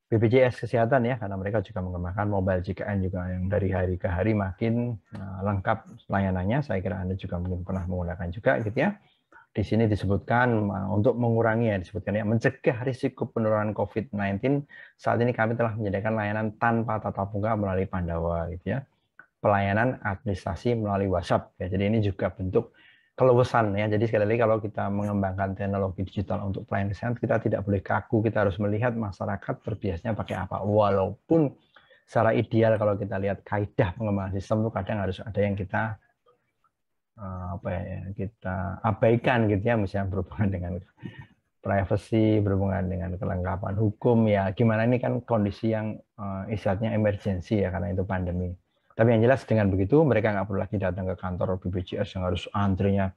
BPJS Kesehatan ya, karena mereka juga mengembangkan mobile JKN juga yang dari hari ke hari makin lengkap layanannya. Saya kira Anda juga mungkin pernah menggunakan juga gitu ya. Di sini disebutkan untuk mengurangi mencegah risiko penurunan COVID-19. Saat ini kami telah menyediakan layanan tanpa tatap muka melalui Pandawa gitu ya. Pelayanan administrasi melalui WhatsApp ya. Jadi ini juga bentuk keluasan ya. Jadi sekali lagi kalau kita mengembangkan teknologi digital untuk pelayanan kesehatan, kita tidak boleh kaku, kita harus melihat masyarakat terbiasanya pakai apa. Walaupun secara ideal kalau kita lihat kaidah pengembangan sistem itu kadang harus ada yang kita kita abaikan gitu ya, misalnya berhubungan dengan privacy, berhubungan dengan kelengkapan hukum ya. Gimana ini kan kondisi yang istilahnya emergency ya, karena itu pandemi. Tapi yang jelas dengan begitu mereka nggak perlu lagi datang ke kantor BPJS yang harus antrinya.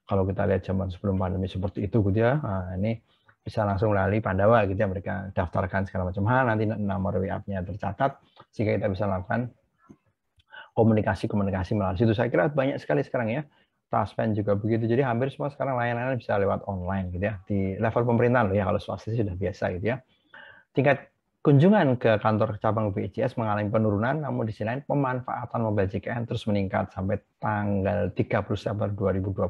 Kalau kita lihat zaman sebelum pandemi seperti itu gitu ya, ini bisa langsung melalui Pandawa gitu ya, mereka daftarkan segala macam hal, nanti nomor WA-nya tercatat sehingga kita bisa lakukan komunikasi melalui situ. Saya kira banyak sekali sekarang ya. Taspen juga begitu. Jadi hampir semua sekarang layanan bisa lewat online gitu ya. Di level pemerintahan loh ya, kalau swasta sudah biasa gitu ya. Tingkat kunjungan ke kantor cabang BPJS mengalami penurunan, namun di sisi lain pemanfaatan mobile JKN terus meningkat sampai tanggal 30 September 2020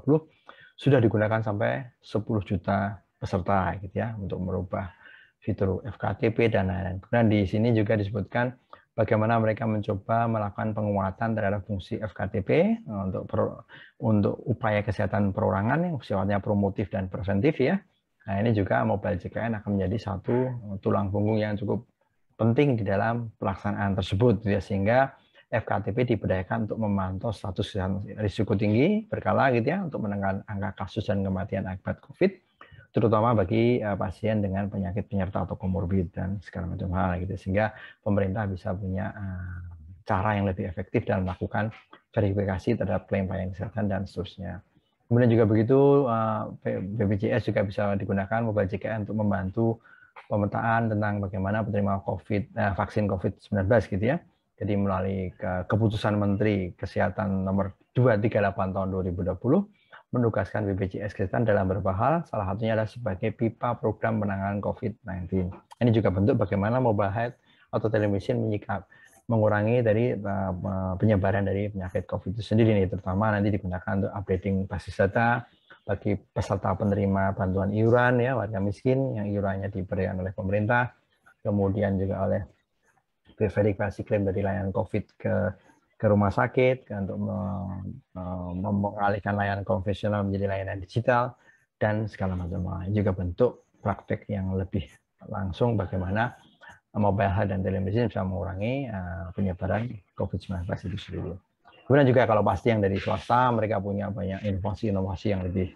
sudah digunakan sampai 10 juta peserta gitu ya, untuk merubah fitur FKTP dan lain-lain. Kemudian di sini juga disebutkan bagaimana mereka mencoba melakukan penguatan terhadap fungsi FKTP untuk upaya kesehatan perorangan yang sifatnya promotif dan preventif ya. Nah, ini juga mobile JKN akan menjadi satu tulang punggung yang cukup penting di dalam pelaksanaan tersebut ya, sehingga FKTP diberdayakan untuk memantau status risiko tinggi berkala gitu ya, untuk menekan angka kasus dan kematian akibat COVID, terutama bagi pasien dengan penyakit penyerta atau komorbid dan segala macam hal gitu, sehingga pemerintah bisa punya cara yang lebih efektif dalam melakukan verifikasi terhadap klaim pelayanan kesehatan dan seterusnya. Kemudian juga begitu, BPJS juga bisa digunakan mobile JKN untuk membantu pemetaan tentang bagaimana penerima vaksin COVID-19 gitu ya. Jadi melalui keputusan Menteri Kesehatan nomor 238 tahun 2020 menugaskan BPJS Kesehatan dalam beberapa hal, salah satunya adalah sebagai pipa program penanganan COVID-19. Ini juga bentuk bagaimana mobile health atau telemedicine mengurangi dari penyebaran dari penyakit COVID itu sendiri nih, terutama nanti digunakan untuk updating basis data bagi peserta penerima bantuan iuran ya, warga miskin yang iurannya diberikan oleh pemerintah, kemudian juga oleh verifikasi klaim dari layanan COVID ke rumah sakit untuk mengalihkan layanan konvensional menjadi layanan digital dan segala macam lain. Juga bentuk praktek yang lebih langsung bagaimana mobile health dan telemedicine bisa mengurangi penyebaran COVID-19 itu sendiri. Kemudian juga kalau pasti yang dari swasta, mereka punya banyak inovasi-inovasi yang lebih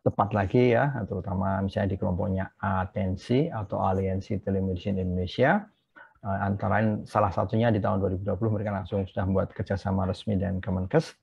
tepat lagi ya, terutama misalnya di kelompoknya Atensi atau Aliansi Telemedicine Indonesia. Antara lain salah satunya di tahun 2020 mereka langsung sudah membuat kerjasama resmi dengan Kemenkes.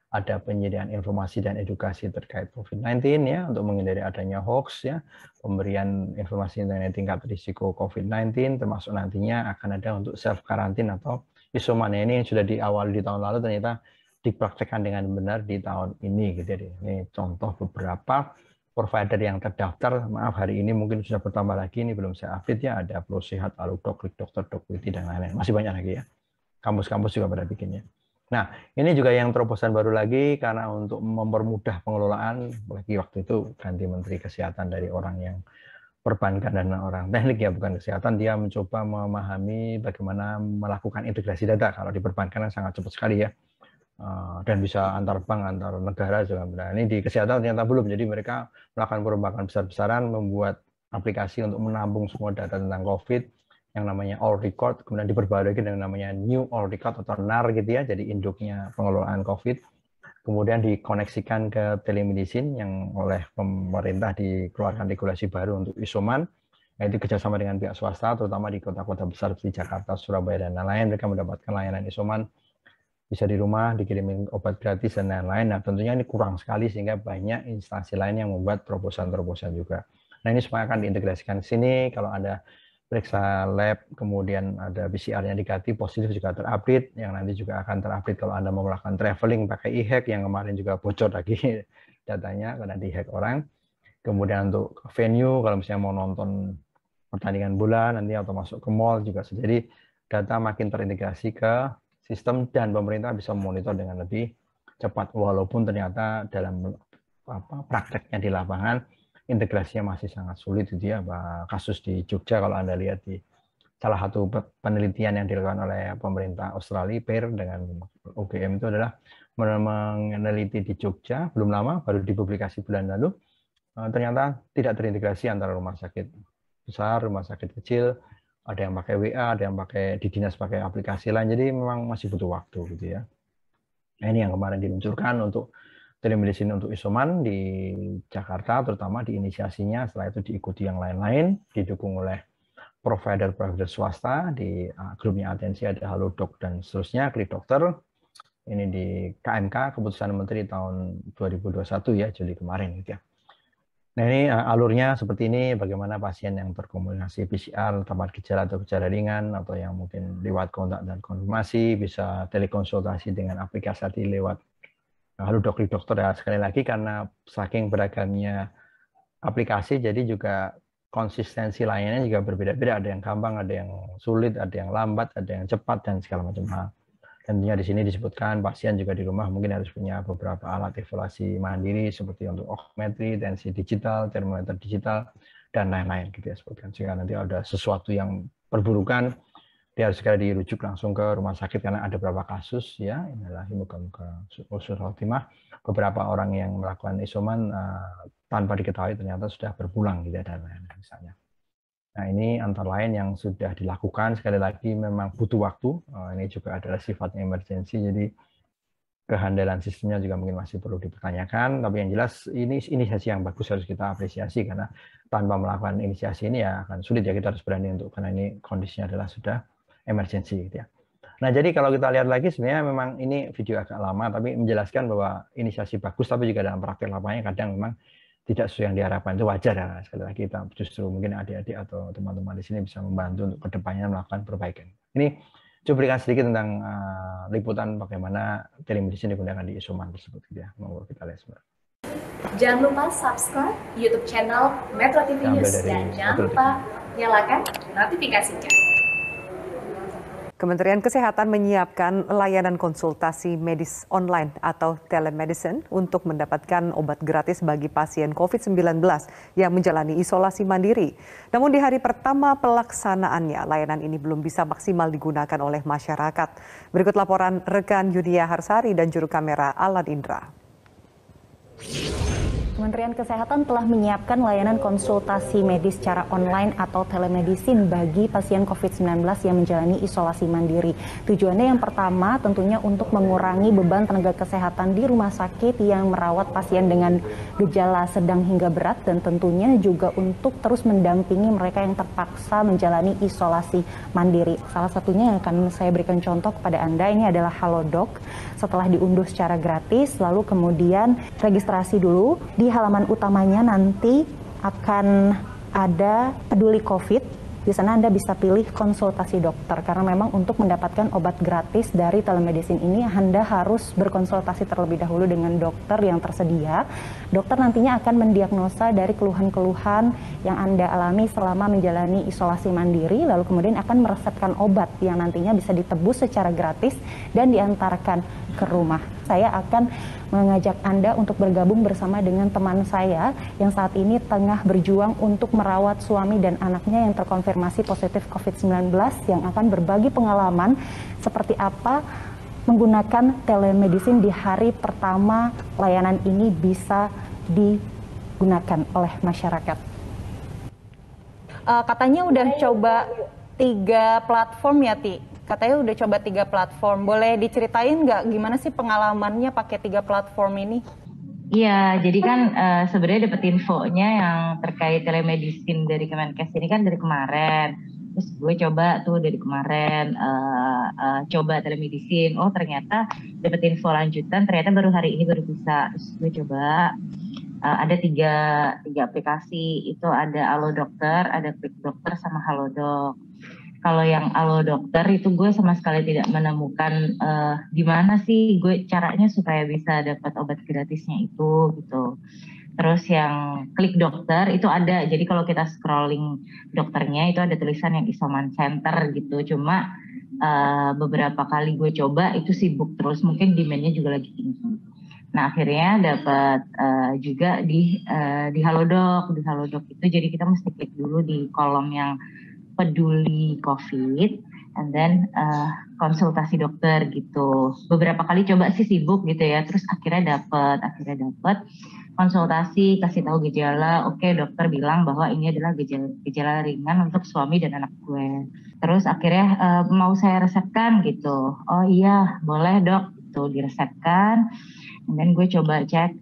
Ada penyediaan informasi dan edukasi terkait COVID-19 ya, untuk menghindari adanya hoax ya, pemberian informasi mengenai tingkat risiko COVID-19, termasuk nantinya akan ada untuk self karantin atau isoman. Ini yang sudah diawali di tahun lalu ternyata dipraktekkan dengan benar di tahun ini gitu ya. Ini contoh beberapa provider yang terdaftar, maaf hari ini mungkin sudah bertambah lagi, ini belum saya update ya, ada ProSehat, Aludok, Dokter, Dokwiti, dan lain-lain. Masih banyak lagi ya. Kampus-kampus juga pada bikinnya. Nah, ini juga yang terobosan baru lagi, karena untuk mempermudah pengelolaan, lagi waktu itu ganti Menteri Kesehatan dari orang yang perbankan dan orang teknik ya, bukan kesehatan, dia mencoba memahami bagaimana melakukan integrasi data. Kalau di perbankan kan sangat cepat sekali ya. Dan bisa antar bank, antar negara juga. Nah, ini di kesehatan ternyata belum. Jadi mereka melakukan perombakan besar-besaran, membuat aplikasi untuk menampung semua data tentang COVID yang namanya All Record, kemudian diperbarui dengan namanya New All Record atau NAR gitu ya. Jadi induknya pengelolaan COVID. Kemudian dikoneksikan ke telemedicine yang oleh pemerintah dikeluarkan regulasi baru untuk isoman. Yaitu kerjasama dengan pihak swasta, terutama di kota-kota besar seperti Jakarta, Surabaya, dan lain-lain. Mereka mendapatkan layanan isoman, bisa di rumah, dikirimin obat gratis dan lain-lain. Nah, tentunya ini kurang sekali sehingga banyak instansi lain yang membuat terobosan-terobosan juga. Nah, ini semua akan diintegrasikan ke sini. Kalau ada periksa lab, kemudian ada PCR-nya negatif, positif juga terupdate, yang nanti juga akan terupdate kalau Anda mau melakukan traveling pakai e-hack, yang kemarin juga bocor lagi datanya karena di-hack orang. Kemudian untuk venue, kalau misalnya mau nonton pertandingan bola nanti atau masuk ke mall juga. Jadi data makin terintegrasi ke sistem dan pemerintah bisa memonitor dengan lebih cepat, walaupun ternyata dalam prakteknya di lapangan integrasinya masih sangat sulit gitu ya. Kasus di Jogja kalau Anda lihat di salah satu penelitian yang dilakukan oleh pemerintah Australia PER dengan UGM itu adalah meneliti di Jogja belum lama, baru dipublikasi bulan lalu, ternyata tidak terintegrasi antara rumah sakit besar, rumah sakit kecil, ada yang pakai WA, ada yang pakai di dinas pakai aplikasi lain, jadi memang masih butuh waktu gitu ya. Nah, ini yang kemarin diluncurkan untuk telemedicine untuk isoman di Jakarta, terutama di inisiasinya, setelah itu diikuti yang lain-lain, didukung oleh provider swasta, di grupnya Atensi ada Halodoc dan seterusnya, Klik Dokter, ini di KMK, Keputusan Menteri tahun 2021 ya, Juli kemarin gitu ya. Nah, ini alurnya seperti ini, bagaimana pasien yang terkomunikasi PCR, tanpa gejala atau gejala ringan, atau yang mungkin lewat kontak dan konfirmasi, bisa telekonsultasi dengan aplikasi lewat Halodoc Klik Dokter ya. Sekali lagi, karena saking beragamnya aplikasi, jadi juga konsistensi layanannya juga berbeda-beda. Ada yang gampang, ada yang sulit, ada yang lambat, ada yang cepat, dan segala macam hal. Tentunya di sini disebutkan pasien juga di rumah mungkin harus punya beberapa alat evaluasi mandiri seperti untuk oximetri, tensi digital, termometer digital, dan lain-lain gitu ya sebutkan. Jika nanti ada sesuatu yang perburukan, dia harus segera dirujuk langsung ke rumah sakit karena ada beberapa kasus ya, inilah muka-muka usul khotimah, beberapa orang yang melakukan isoman tanpa diketahui ternyata sudah berpulang gitu ya, dan lain-lain misalnya. Nah, ini antara lain yang sudah dilakukan, sekali lagi memang butuh waktu, ini juga adalah sifatnya emergensi, jadi kehandalan sistemnya juga mungkin masih perlu dipertanyakan, tapi yang jelas ini inisiasi yang bagus, harus kita apresiasi, karena tanpa melakukan inisiasi ini ya akan sulit ya, kita harus berani untuk, karena ini kondisinya adalah sudah emergensi gitu ya. Nah, jadi kalau kita lihat lagi sebenarnya memang ini video agak lama, tapi menjelaskan bahwa inisiasi bagus, tapi juga dalam praktek lapangannya kadang memang tidak sesuai yang diharapkan. Itu wajar ya, sekali lagi kita justru mungkin adik-adik atau teman-teman di sini bisa membantu untuk kedepannya melakukan perbaikan. Ini cuplikan sedikit tentang liputan bagaimana telemedicine digunakan di isoman tersebut gitu ya. Mau kita lihat sebentar. Jangan lupa subscribe YouTube channel Metro TV News dan jangan lupa nyalakan notifikasinya. Kementerian Kesehatan menyiapkan layanan konsultasi medis online atau telemedicine untuk mendapatkan obat gratis bagi pasien COVID-19 yang menjalani isolasi mandiri. Namun di hari pertama pelaksanaannya, layanan ini belum bisa maksimal digunakan oleh masyarakat. Berikut laporan rekan Yunia Harsari dan juru kamera Alan Indra. Kementerian Kesehatan telah menyiapkan layanan konsultasi medis secara online atau telemedicine bagi pasien COVID-19 yang menjalani isolasi mandiri. Tujuannya yang pertama tentunya untuk mengurangi beban tenaga kesehatan di rumah sakit yang merawat pasien dengan gejala sedang hingga berat, dan tentunya juga untuk terus mendampingi mereka yang terpaksa menjalani isolasi mandiri. Salah satunya yang akan saya berikan contoh kepada Anda ini adalah Halodoc. Setelah diunduh secara gratis, lalu kemudian registrasi dulu. Di halaman utamanya nanti akan ada peduli COVID. Di sana Anda bisa pilih konsultasi dokter, karena memang untuk mendapatkan obat gratis dari telemedicine ini Anda harus berkonsultasi terlebih dahulu dengan dokter yang tersedia. Dokter nantinya akan mendiagnosa dari keluhan-keluhan yang Anda alami selama menjalani isolasi mandiri, lalu kemudian akan meresepkan obat yang nantinya bisa ditebus secara gratis dan diantarkan ke rumah. Saya akan mengajak Anda untuk bergabung bersama dengan teman saya yang saat ini tengah berjuang untuk merawat suami dan anaknya yang terkonfirmasi positif COVID-19, yang akan berbagi pengalaman seperti apa menggunakan telemedicine di hari pertama layanan ini bisa digunakan oleh masyarakat. Katanya udah coba 3 platform ya, Ti? Katanya udah coba 3 platform. Boleh diceritain nggak gimana sih pengalamannya pakai 3 platform ini? Iya, jadi kan sebenarnya dapat infonya yang terkait telemedicine dari Kemenkes ini kan dari kemarin. Terus gue coba tuh dari kemarin coba telemedicine. Oh ternyata dapat info lanjutan, ternyata baru hari ini baru bisa. Terus gue coba ada tiga aplikasi, itu ada Alo Dokter, ada Klik Dokter, sama Halodoc. Kalau yang Alo Dokter itu gue sama sekali tidak menemukan gimana sih gue caranya supaya bisa dapat obat gratisnya itu gitu. Terus yang Klik Dokter itu ada, jadi kalau kita scrolling dokternya itu ada tulisan yang Isoman Center gitu. Cuma beberapa kali gue coba itu sibuk terus, mungkin demand-nya juga lagi tinggi. Nah akhirnya dapat juga di Halodoc. Di Halodoc itu jadi kita mesti klik dulu di kolom yang peduli COVID, and then konsultasi dokter gitu. Beberapa kali coba sih sibuk gitu ya, terus akhirnya dapet konsultasi, kasih tahu gejala. Oke, dokter bilang bahwa ini adalah gejala ringan untuk suami dan anak gue. Terus akhirnya mau saya resepkan gitu. Oh iya, boleh dok, itu diresepkan. Dan gue coba cek,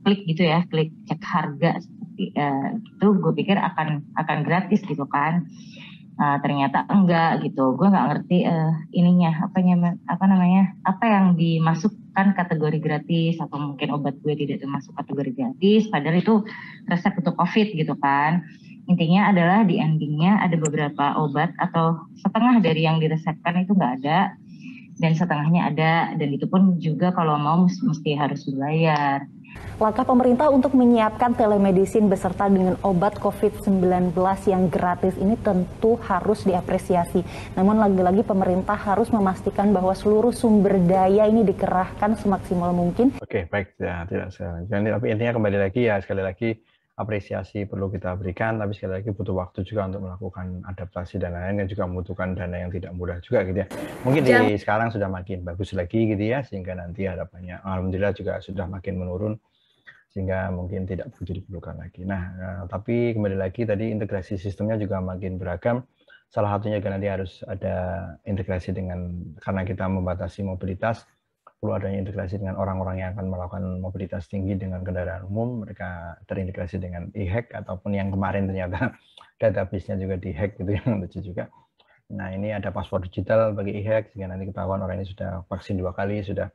klik gitu ya, klik cek harga seperti itu. Gue pikir akan gratis gitu kan. Ternyata enggak gitu. Gue nggak ngerti apa yang dimasukkan kategori gratis, atau mungkin obat gue tidak termasuk kategori gratis, padahal itu resep untuk COVID gitu kan. Intinya adalah di endingnya ada beberapa obat atau setengah dari yang diresepkan itu nggak ada, dan setengahnya ada, dan itu pun juga kalau mau mesti harus dibayar. Langkah pemerintah untuk menyiapkan telemedicine beserta dengan obat COVID-19 yang gratis ini tentu harus diapresiasi. Namun lagi-lagi pemerintah harus memastikan bahwa seluruh sumber daya ini dikerahkan semaksimal mungkin. Oke, baik. Ya, tidak tapi intinya kembali lagi ya, sekali lagi apresiasi perlu kita berikan, tapi sekali lagi butuh waktu juga untuk melakukan adaptasi dan lain-lain, yang juga membutuhkan dana yang tidak mudah juga gitu ya. Mungkin di sekarang sudah makin bagus lagi gitu ya, sehingga nanti harapannya alhamdulillah juga sudah makin menurun, sehingga mungkin tidak begitu diperlukan lagi. Nah, tapi kembali lagi tadi integrasi sistemnya juga makin beragam. Salah satunya juga nanti harus ada integrasi karena kita membatasi mobilitas, perlu adanya integrasi dengan orang-orang yang akan melakukan mobilitas tinggi dengan kendaraan umum, mereka terintegrasi dengan e-hack, ataupun yang kemarin ternyata database-nya juga di-hack gitu, yang lucu juga. Nah, ini ada paspor digital bagi e-hack, sehingga nanti ketahuan orang ini sudah vaksin 2 kali, sudah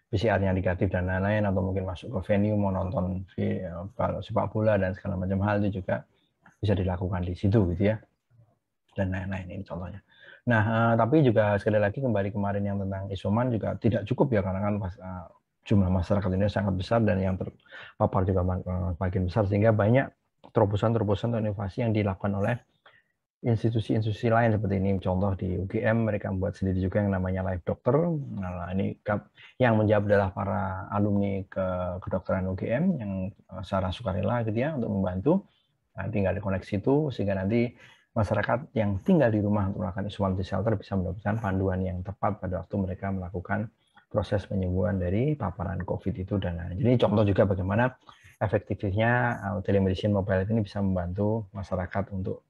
PCR-nya negatif dan lain-lain, atau mungkin masuk ke venue mau nonton sepak bola dan segala macam hal itu juga bisa dilakukan di situ gitu ya, dan lain-lain. Ini contohnya. Nah, tapi juga sekali lagi kembali kemarin yang tentang isoman juga tidak cukup ya, karena kan jumlah masyarakat ini sangat besar dan yang terpapar juga makin besar, sehingga banyak terobosan-terobosan atau inovasi yang dilakukan oleh institusi-institusi lain seperti ini. Contoh di UGM mereka membuat sendiri juga yang namanya Live Doctor. Nah, ini yang menjawab adalah para alumni kedokteran UGM yang secara sukarela gitu ya, untuk membantu. Nah, tinggal dikoneksi itu sehingga nanti masyarakat yang tinggal di rumah untuk melakukan isolasi shelter bisa mendapatkan panduan yang tepat pada waktu mereka melakukan proses penyembuhan dari paparan COVID itu dan lain-lain. Jadi contoh juga bagaimana efektifnya telemedicine mobile ini bisa membantu masyarakat untuk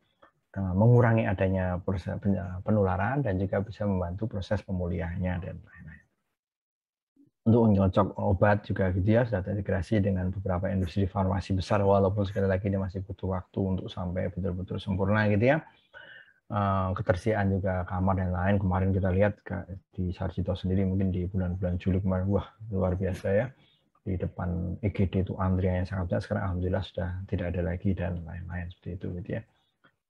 mengurangi adanya proses penularan dan juga bisa membantu proses pemulihannya dan lain-lain. Untuk menyocok obat juga gitu ya, sudah terintegrasi dengan beberapa industri farmasi besar, walaupun sekali lagi ini masih butuh waktu untuk sampai betul-betul sempurna gitu ya. Ketersediaan juga kamar dan lain, kemarin kita lihat di Sarjito sendiri mungkin di bulan-bulan Juli kemarin, wah luar biasa ya, di depan IGD itu antrian yang sangat besar. Sekarang alhamdulillah sudah tidak ada lagi dan lain-lain seperti itu gitu ya.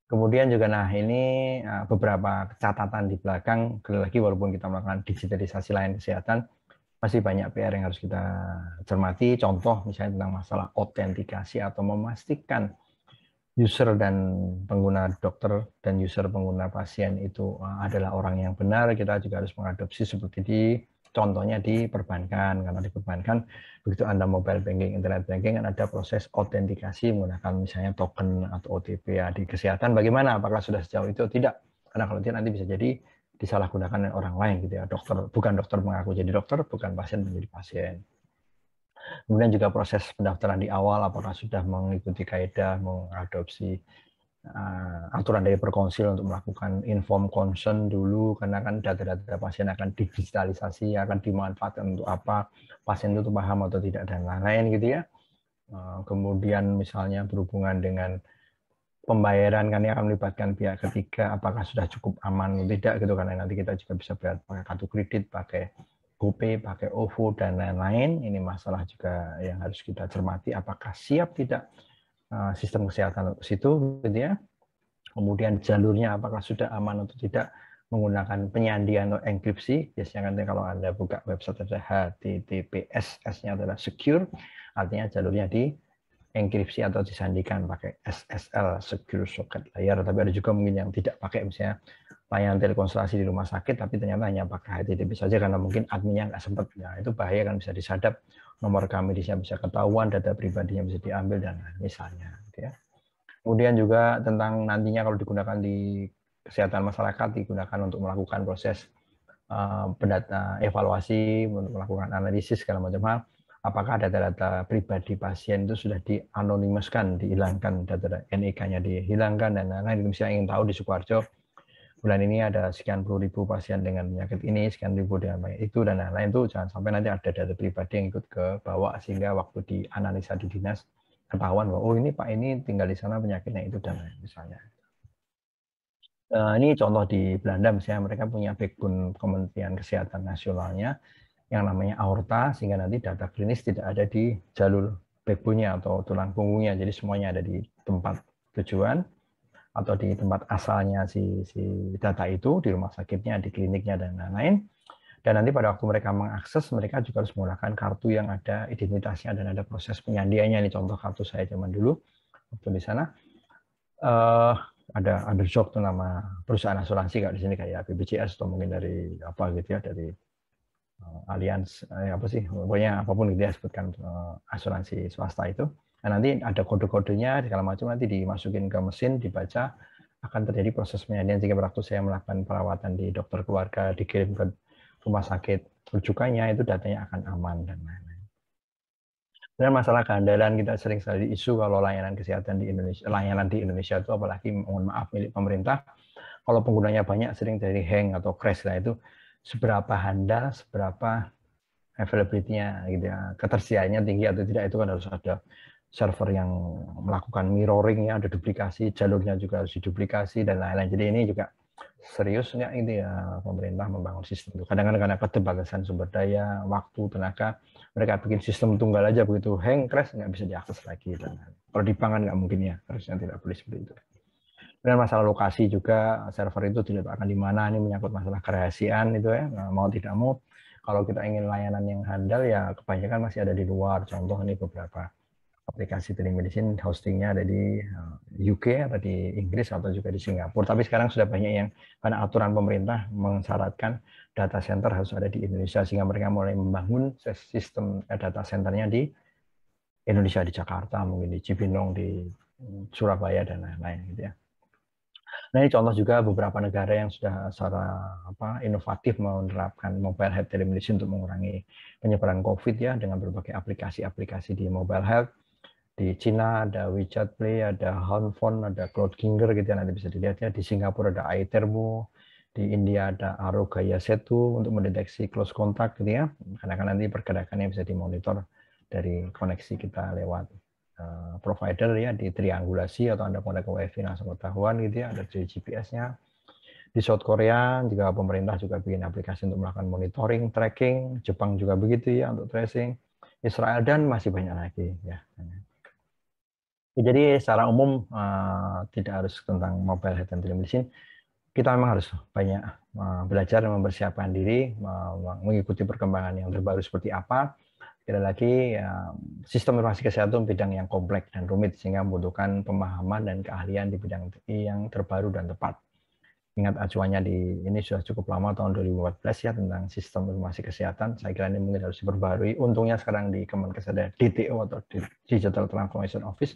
Kemudian juga nah ini beberapa catatan di belakang, sekali lagi walaupun kita melakukan digitalisasi layanan kesehatan, masih banyak PR yang harus kita cermati. Contoh misalnya tentang masalah autentikasi atau memastikan user dan pengguna dokter dan user pengguna pasien itu adalah orang yang benar. Kita juga harus mengadopsi seperti contohnya di perbankan, karena di perbankan begitu Anda mobile banking, internet banking kan ada proses autentikasi menggunakan misalnya token atau OTP ya. Di kesehatan bagaimana? Apakah sudah sejauh itu? Tidak. Karena kalau tidak nanti bisa jadi disalahgunakan oleh orang lain gitu ya. Bukan dokter mengaku jadi dokter, bukan pasien menjadi pasien. Kemudian juga proses pendaftaran di awal, apakah sudah mengikuti kaidah mengadopsi aturan dari Perkonsil untuk melakukan informed consent dulu, karena kan data-data pasien akan digitalisasi, akan dimanfaatkan untuk apa, pasien itu paham atau tidak dan lain-lain gitu ya. Kemudian misalnya berhubungan dengan pembayaran kan akan melibatkan pihak ketiga, apakah sudah cukup aman atau tidak gitu, karena nanti kita juga bisa bayar pakai kartu kredit, pakai GoPay, pakai OVO dan lain-lain. Ini masalah juga yang harus kita cermati, apakah siap tidak sistem kesehatan ke situ gitu ya. Kemudian jalurnya apakah sudah aman atau tidak menggunakan penyandian atau enkripsi. Biasanya kan kalau Anda buka website ada HTTPS, S-nya adalah secure, artinya jalurnya di enkripsi atau disandikan pakai SSL, Secure Socket Layer. Tapi ada juga mungkin yang tidak pakai, misalnya layanan telekonsultasi di rumah sakit, tapi ternyata hanya pakai HTTP saja karena mungkin adminnya nggak sempat. Nah, itu bahaya kan, bisa disadap, nomor rekam medisnya bisa ketahuan, data pribadinya bisa diambil dan misalnya. Gitu ya. Kemudian juga tentang nantinya kalau digunakan di kesehatan masyarakat digunakan untuk melakukan proses pendata evaluasi, untuk melakukan analisis segala macam hal. Apakah data-data pribadi pasien itu sudah dianonimuskan, dihilangkan, data NIK-nya dihilangkan dan lain-lain. Misalnya ingin tahu di Sukoharjo bulan ini ada sekian puluh ribu pasien dengan penyakit ini, sekian ribu dengan penyakit itu dan lain-lain, itu jangan sampai nanti ada data pribadi yang ikut ke bawah sehingga waktu dianalisa di dinas ketahuan bahwa oh ini Pak ini tinggal di sana penyakitnya itu dan lain misalnya. Ini contoh di Belanda misalnya mereka punya backbone Kementerian Kesehatan Nasionalnya yang namanya aorta sehingga nanti data klinis tidak ada di jalur backbone-nya atau tulang punggungnya, jadi semuanya ada di tempat tujuan atau di tempat asalnya si data itu, di rumah sakitnya, di kliniknya dan lain-lain. Dan nanti pada waktu mereka mengakses, mereka juga harus menggunakan kartu yang ada identitasnya dan ada proses penyandiannya. Ini contoh kartu saya zaman dulu waktu di sana. Ada Underdog itu nama perusahaan asuransi kalau di sini kayak BPJS atau mungkin dari apa gitu ya, dari Allianz apa sih, pokoknya apapun gitu ya sebutkan asuransi swasta itu. Nah, nanti ada kode-kodenya segala macam, nanti dimasukin ke mesin, dibaca, akan terjadi proses penyandian sehingga waktu saya melakukan perawatan di dokter keluarga, dikirim ke rumah sakit rujukannya, itu datanya akan aman dan lain-lain. Dan masalah kehandalan kita sering sekali isu kalau layanan kesehatan di Indonesia itu apalagi mohon maaf milik pemerintah, kalau penggunanya banyak sering terjadi hang atau crash lah, itu seberapa handal, seberapa availability-nya gitu ya, ketersediaannya tinggi atau tidak, itu kan harus ada server yang melakukan mirroring ya, ada duplikasi, jalurnya juga harus diduplikasi dan lain-lain. Jadi ini juga serius nggak ini ya pemerintah membangun sistem itu. Kadang-kadang karena keterbatasan sumber daya, waktu, tenaga, mereka bikin sistem tunggal aja, begitu hang, crash nggak bisa diakses lagi. Dan kalau di bank kan nggak mungkin ya, harusnya tidak boleh seperti itu. Dan masalah lokasi juga, server itu diletakkan di mana, ini menyangkut masalah kerahasiaan itu ya, mau tidak mau. Kalau kita ingin layanan yang handal ya kebanyakan masih ada di luar. Contoh ini beberapa aplikasi telemedicine hostingnya ada di UK atau di Inggris atau juga di Singapura. Tapi sekarang sudah banyak yang karena aturan pemerintah mensyaratkan data center harus ada di Indonesia sehingga mereka mulai membangun sistem data centernya di Indonesia, di Jakarta, mungkin di Cibinong, di Surabaya dan lain-lain gitu ya. Nah ini contoh juga beberapa negara yang sudah secara inovatif menerapkan mobile health telemedicine untuk mengurangi penyebaran COVID ya dengan berbagai aplikasi-aplikasi di mobile health. Di Cina ada WeChat Play, ada Handphone, ada CloudKinger gitu ya, nanti bisa dilihat ya. Di Singapura ada iTermo, di India ada Arogaya Setu untuk mendeteksi close contact gitu ya. Karena kan nanti pergerakannya bisa dimonitor dari koneksi kita lewat provider ya, di triangulasi atau Anda kontak ke WiFi langsung ketahuan gitu ya, ada GPS-nya. Di South Korea juga pemerintah juga bikin aplikasi untuk melakukan monitoring, tracking. Jepang juga begitu ya untuk tracing. Israel dan masih banyak lagi ya. Jadi secara umum tidak harus tentang mobile health and telemedicine. Kita memang harus banyak belajar dan mempersiapkan diri, mengikuti perkembangan yang terbaru seperti apa. Sekali lagi, sistem informasi kesehatan bidang yang kompleks dan rumit sehingga membutuhkan pemahaman dan keahlian di bidang yang terbaru dan tepat. Ingat acuannya ini sudah cukup lama, tahun 2014 ya, tentang sistem informasi kesehatan. Saya kira ini mungkin harus diperbarui. Untungnya sekarang di Kemenkes ada DTO atau Digital Transformation Office.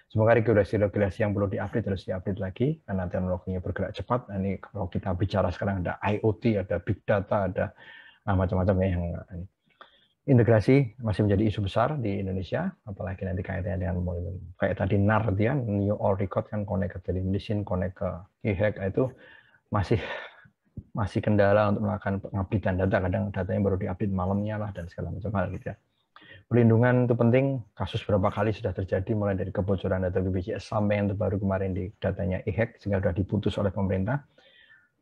Semoga regulasi-regulasi yang perlu diupdate harus diupdate lagi karena teknologinya bergerak cepat. Nah, ini kalau kita bicara sekarang ada IoT, ada big data, ada macam-macam ya yang ini. Integrasi masih menjadi isu besar di Indonesia, apalagi nanti kaitannya dengan kayak tadi NAR dia, New All Record kan, connect ke telemedicine, connect ke e-hack, itu masih kendala untuk melakukan pengupdatean data. Kadang datanya baru diupdate malamnya lah dan segala macam hal gitu ya. Perlindungan itu penting. Kasus berapa kali sudah terjadi mulai dari kebocoran data BPJS sampai yang terbaru kemarin di datanya e-hack sehingga sudah diputus oleh pemerintah.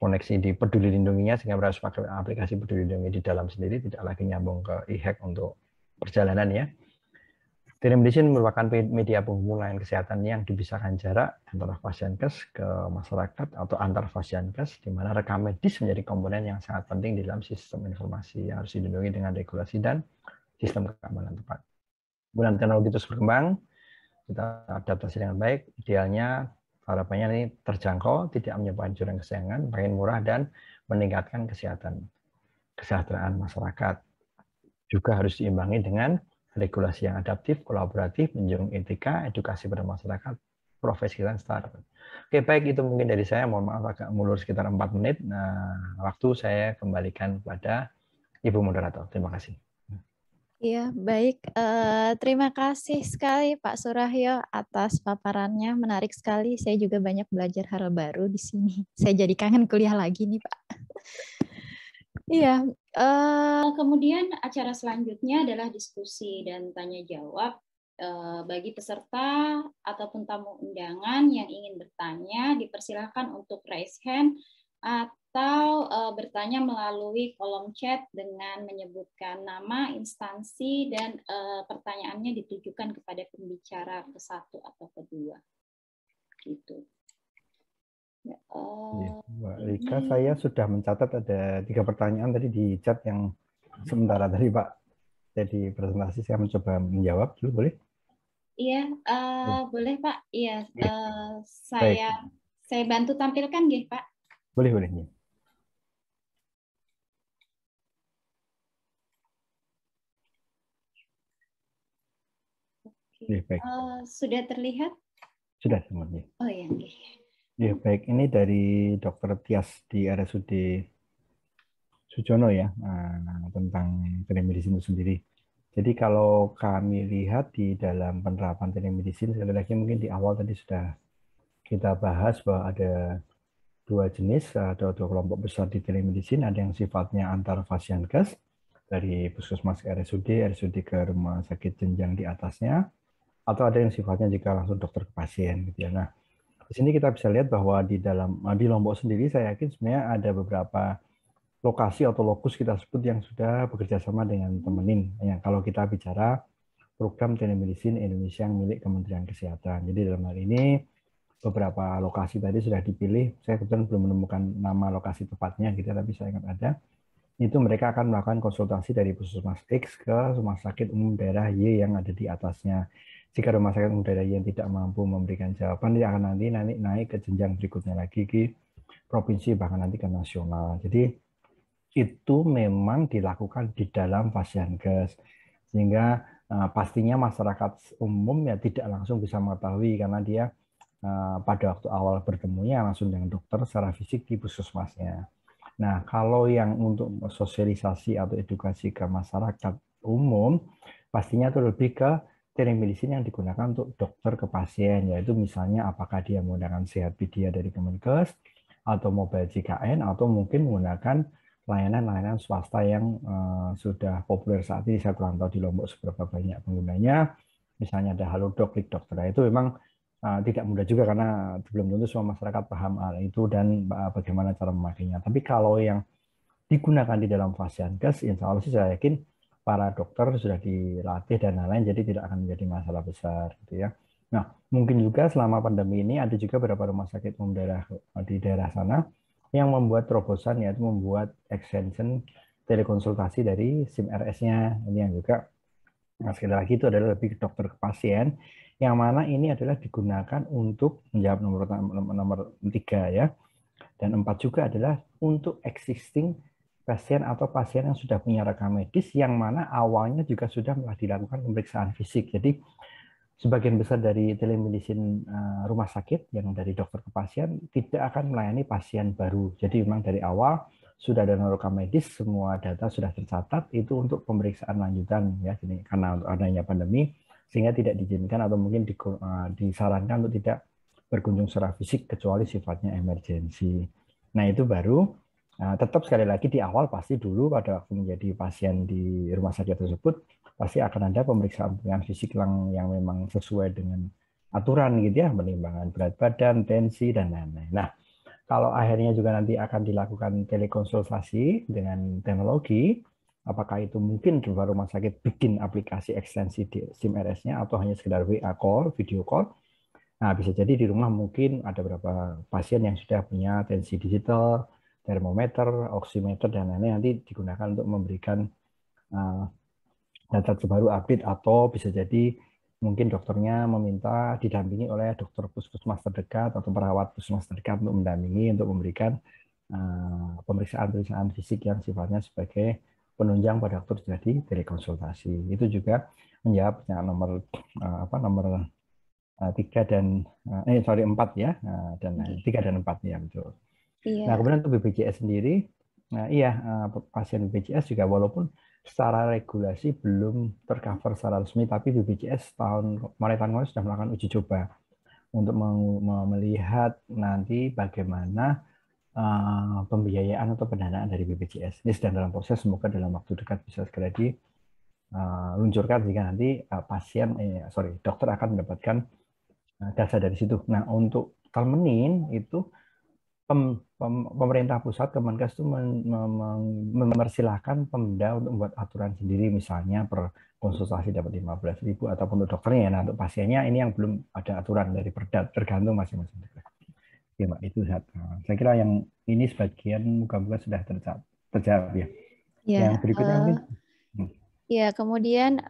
Koneksi di Peduli Lindunginya sehingga harus pakai aplikasi Peduli Lindungi di dalam sendiri, tidak lagi nyambung ke e-hack untuk perjalanan ya. Telemedicine merupakan media penghubung layanan kesehatan yang dipisahkan jarak antara Fasiankes ke masyarakat atau antar Fasiankes, di mana rekam medis menjadi komponen yang sangat penting di dalam sistem informasi yang harus dilindungi dengan regulasi dan sistem keamanan tepat. Kemudian teknologi terus berkembang, kita adaptasi dengan baik, idealnya harapannya ini terjangkau, tidak menyebabkan jurang kesayangan, makin murah dan meningkatkan kesejahteraan masyarakat. Juga harus diimbangi dengan regulasi yang adaptif, kolaboratif, menjunjung etika, edukasi pada masyarakat, profesi kita start. Oke, baik, itu mungkin dari saya. Mohon maaf agak ngulur sekitar 4 menit. Nah, waktu saya kembalikan pada Ibu Moderator. Terima kasih. Iya, baik. Terima kasih sekali Pak Surahyo atas paparannya. Menarik sekali. Saya juga banyak belajar hal baru di sini. Saya jadi kangen kuliah lagi nih, Pak. Iya. Kemudian acara selanjutnya adalah diskusi dan tanya jawab. Bagi peserta ataupun tamu undangan yang ingin bertanya, dipersilakan untuk raise hand atau bertanya melalui kolom chat dengan menyebutkan nama, instansi, dan pertanyaannya ditujukan kepada pembicara ke-1 atau ke-2. Gitu. Ya, Mbak Rika, saya sudah mencatat ada 3 pertanyaan tadi di chat yang sementara tadi Pak. Jadi presentasi saya mencoba menjawab dulu, boleh? Iya, boleh Pak. Iya, saya bantu tampilkan nggih Pak. Boleh, boleh. Oke. Baik. Sudah terlihat? Sudah semuanya. Oh iya. Ya, baik. Ini dari Dr. Tias di RSUD Sujono ya, tentang telemedicine itu sendiri. Jadi kalau kami lihat di dalam penerapan telemedicine, sekali lagi mungkin di awal tadi sudah kita bahas bahwa ada 2 jenis atau 2 kelompok besar di telemedicine. Ada yang sifatnya antar fasiankes dari puskesmas ke RSUD, RSUD ke rumah sakit jenjang di atasnya, atau ada yang sifatnya jika langsung dokter ke pasien gitu ya. Nah, di sini kita bisa lihat bahwa di Lombok sendiri saya yakin sebenarnya ada beberapa lokasi atau lokus kita sebut yang sudah bekerja sama dengan Temenin. Ya, kalau kita bicara program telemedicine Indonesia yang milik Kementerian Kesehatan. Jadi dalam hal ini beberapa lokasi tadi sudah dipilih. Saya kebetulan belum menemukan nama lokasi tepatnya gitu, tapi saya ingat ada. Itu mereka akan melakukan konsultasi dari puskesmas X ke rumah sakit umum daerah Y yang ada di atasnya. Jika rumah sakit umum daerah Y yang tidak mampu memberikan jawaban, dia akan nanti naik ke jenjang berikutnya lagi ke provinsi, bahkan nanti ke nasional. Jadi itu memang dilakukan di dalam fasiankes, sehingga pastinya masyarakat umum ya tidak langsung bisa mengetahui karena dia pada waktu awal bertemunya langsung dengan dokter secara fisik di puskesmasnya. Nah, kalau yang untuk sosialisasi atau edukasi ke masyarakat umum, pastinya itu lebih ke telemedicine yang digunakan untuk dokter ke pasien, yaitu misalnya apakah dia menggunakan Sehatpedia dari Kemenkes, atau mobile JKN, atau mungkin menggunakan layanan-layanan swasta yang sudah populer saat ini. Saya kurang tahu di Lombok seberapa banyak penggunanya. Misalnya ada Halodoc, Klik Dokter. Itu memang tidak mudah juga karena belum tentu semua masyarakat paham hal itu dan bagaimana cara memakainya. Tapi kalau yang digunakan di dalam fasiankes, insya Allah sih saya yakin para dokter sudah dilatih dan lain-lain, jadi tidak akan menjadi masalah besar gitu ya. Nah, mungkin juga selama pandemi ini ada juga beberapa rumah sakit umum di daerah sana yang membuat terobosan, yaitu membuat extension telekonsultasi dari SIM RS-nya. Ini yang juga, nah sekali lagi itu adalah lebih ke dokter ke pasien, yang mana ini adalah digunakan untuk menjawab nomor 3 ya. Dan 4 juga adalah untuk existing pasien atau pasien yang sudah punya rekam medis, yang mana awalnya juga sudah dilakukan pemeriksaan fisik. Jadi sebagian besar dari telemedicine rumah sakit yang dari dokter ke pasien tidak akan melayani pasien baru. Jadi memang dari awal sudah ada rekam medis, semua data sudah tercatat, itu untuk pemeriksaan lanjutan ya. Jadi karena adanya pandemi sehingga tidak diizinkan atau mungkin disarankan untuk tidak berkunjung secara fisik kecuali sifatnya emergensi. Nah, itu baru tetap sekali lagi di awal pasti dulu pada waktu menjadi pasien di rumah sakit tersebut pasti akan ada pemeriksaan fisik yang memang sesuai dengan aturan gitu ya, penimbangan berat badan, tensi, dan lain-lain. Nah, kalau akhirnya juga nanti akan dilakukan telekonsultasi dengan teknologi, apakah itu mungkin beberapa rumah sakit bikin aplikasi ekstensi di SIM RS-nya atau hanya sekedar WA call, video call. Nah, bisa jadi di rumah mungkin ada beberapa pasien yang sudah punya tensi digital, termometer, oximeter, dan lain-lain, nanti digunakan untuk memberikan data terbaru update, atau bisa jadi mungkin dokternya meminta didampingi oleh dokter puskesmas terdekat atau perawat puskesmas terdekat untuk mendampingi untuk memberikan pemeriksaan fisik yang sifatnya sebagai penunjang pada waktu terjadi telekonsultasi. Itu juga menjawab nomor 3 dan 4 ya, dan 3 dan 4 ya betul. Iya. Nah kemudian untuk BPJS sendiri, pasien BPJS juga walaupun secara regulasi belum tercover secara resmi, tapi BPJS mulai tahun kemarin sudah melakukan uji coba untuk melihat nanti bagaimana pembiayaan atau pendanaan dari BPJS. Ini sedang dalam proses, semoga dalam waktu dekat bisa segera diluncurkan jika nanti dokter akan mendapatkan data dari situ. Nah untuk Talmenin itu pemerintah pusat Kemenkes itu mempersilahkan Pemda untuk membuat aturan sendiri, misalnya per konsultasi dapat 15.000 ataupun untuk dokternya. Nah untuk pasiennya ini yang belum ada aturan dari Perda, tergantung masing-masing. Oke Mbak, itu saya kira yang ini sebagian moga-moga sudah terjawab ya. Yang berikutnya mungkin. Ya, kemudian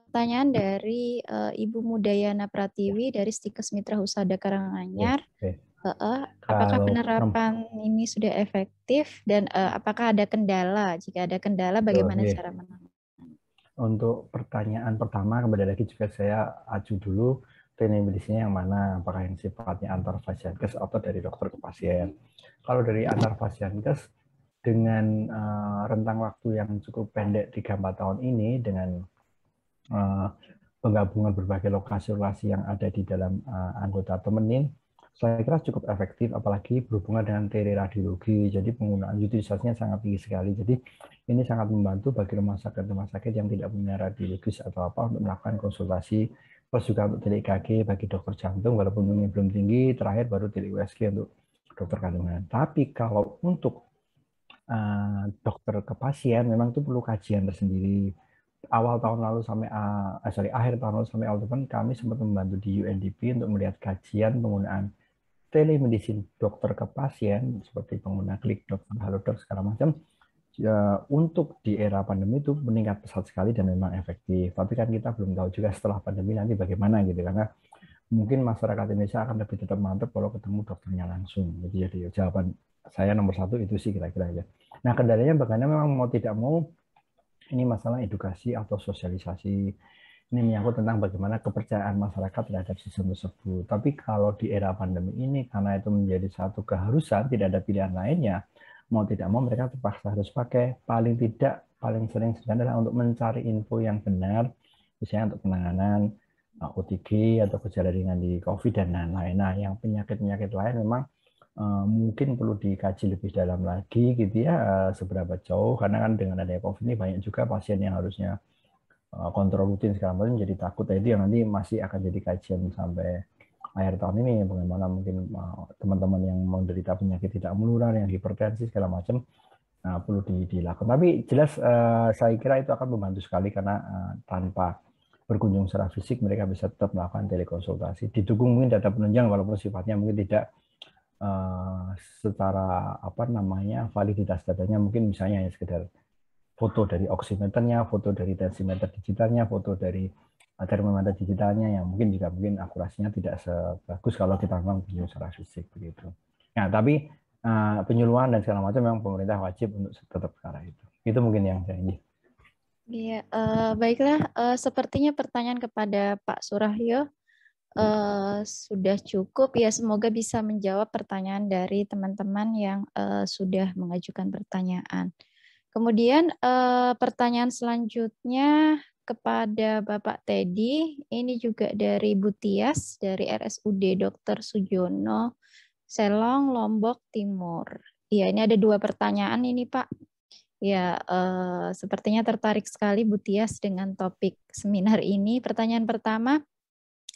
pertanyaan dari Ibu Mudayana Pratiwi dari Stikes Mitra Husada Karanganyar. Apakah penerapan ini sudah efektif dan apakah ada kendala? Jika ada kendala, bagaimana cara menangani? Untuk pertanyaan pertama, kembali lagi juga saya aju dulu telemedicine yang mana, apakah yang sifatnya antar fasienkes atau dari dokter ke pasien. Kalau dari antar fasienkes, dengan rentang waktu yang cukup pendek 3-4 tahun ini, dengan penggabungan berbagai lokasi-lokasi yang ada di dalam anggota Temenin, saya kira cukup efektif, apalagi berhubungan dengan teleradiologi. Jadi penggunaan utilisasinya sangat tinggi sekali. Jadi ini sangat membantu bagi rumah sakit yang tidak punya radiologis atau apa untuk melakukan konsultasi, plus juga untuk tele EKG bagi dokter jantung, walaupun ini belum tinggi, terakhir baru tele USG untuk dokter kandungan. Tapi kalau untuk dokter ke pasien memang itu perlu kajian tersendiri. Akhir tahun lalu sampai awal depan kami sempat membantu di UNDP untuk melihat kajian penggunaan telemedicine dokter ke pasien seperti pengguna Klik Dokter, Halodoc segala macam. Untuk di era pandemi itu meningkat pesat sekali dan memang efektif. Tapi kan kita belum tahu juga setelah pandemi nanti bagaimana gitu, karena mungkin masyarakat Indonesia akan lebih tetap mantap kalau ketemu dokternya langsung. Jadi jawaban saya nomor 1 itu sih kira-kira ya. Nah kendalanya bagaimana, memang mau tidak mau ini masalah edukasi atau sosialisasi. Ini menyangkut tentang bagaimana kepercayaan masyarakat terhadap sistem tersebut. Tapi kalau di era pandemi ini, karena itu menjadi satu keharusan, tidak ada pilihan lainnya, mau tidak mau mereka terpaksa harus pakai. Paling sering adalah untuk mencari info yang benar, misalnya untuk penanganan OTG atau gejala ringan di COVID dan lain-lain. Nah, yang penyakit-penyakit lain memang mungkin perlu dikaji lebih dalam lagi gitu ya, seberapa jauh, karena kan dengan adanya COVID ini banyak juga pasien yang harusnya kontrol rutin segala macam, jadi takut. Itu yang nanti masih akan jadi kajian sampai akhir tahun ini, bagaimana mungkin teman-teman yang menderita penyakit tidak menular, yang hipertensi segala macam perlu dilakukan. Tapi jelas saya kira itu akan membantu sekali, karena tanpa berkunjung secara fisik mereka bisa tetap melakukan telekonsultasi, didukung mungkin data penunjang walaupun sifatnya mungkin tidak secara validitas datanya, mungkin misalnya hanya sekedar foto dari oximeternya, foto dari tensimeter digitalnya, foto dari termometer digitalnya, yang mungkin akurasinya tidak sebagus kalau kita memang kunjung secara fisik begitu. Nah, tapi penyuluhan dan segala macam memang pemerintah wajib untuk tetap ke arah itu. Itu mungkin yang saya ingin. Iya, baiklah. Sepertinya pertanyaan kepada Pak Surahyo sudah cukup ya. Semoga bisa menjawab pertanyaan dari teman-teman yang sudah mengajukan pertanyaan. Kemudian pertanyaan selanjutnya kepada Bapak Teddy, ini juga dari Bu Tias dari RSUD Dr. Sujono, Selong, Lombok Timur. Ya, ini ada 2 pertanyaan ini Pak. Ya, sepertinya tertarik sekali Bu Tias dengan topik seminar ini. Pertanyaan pertama,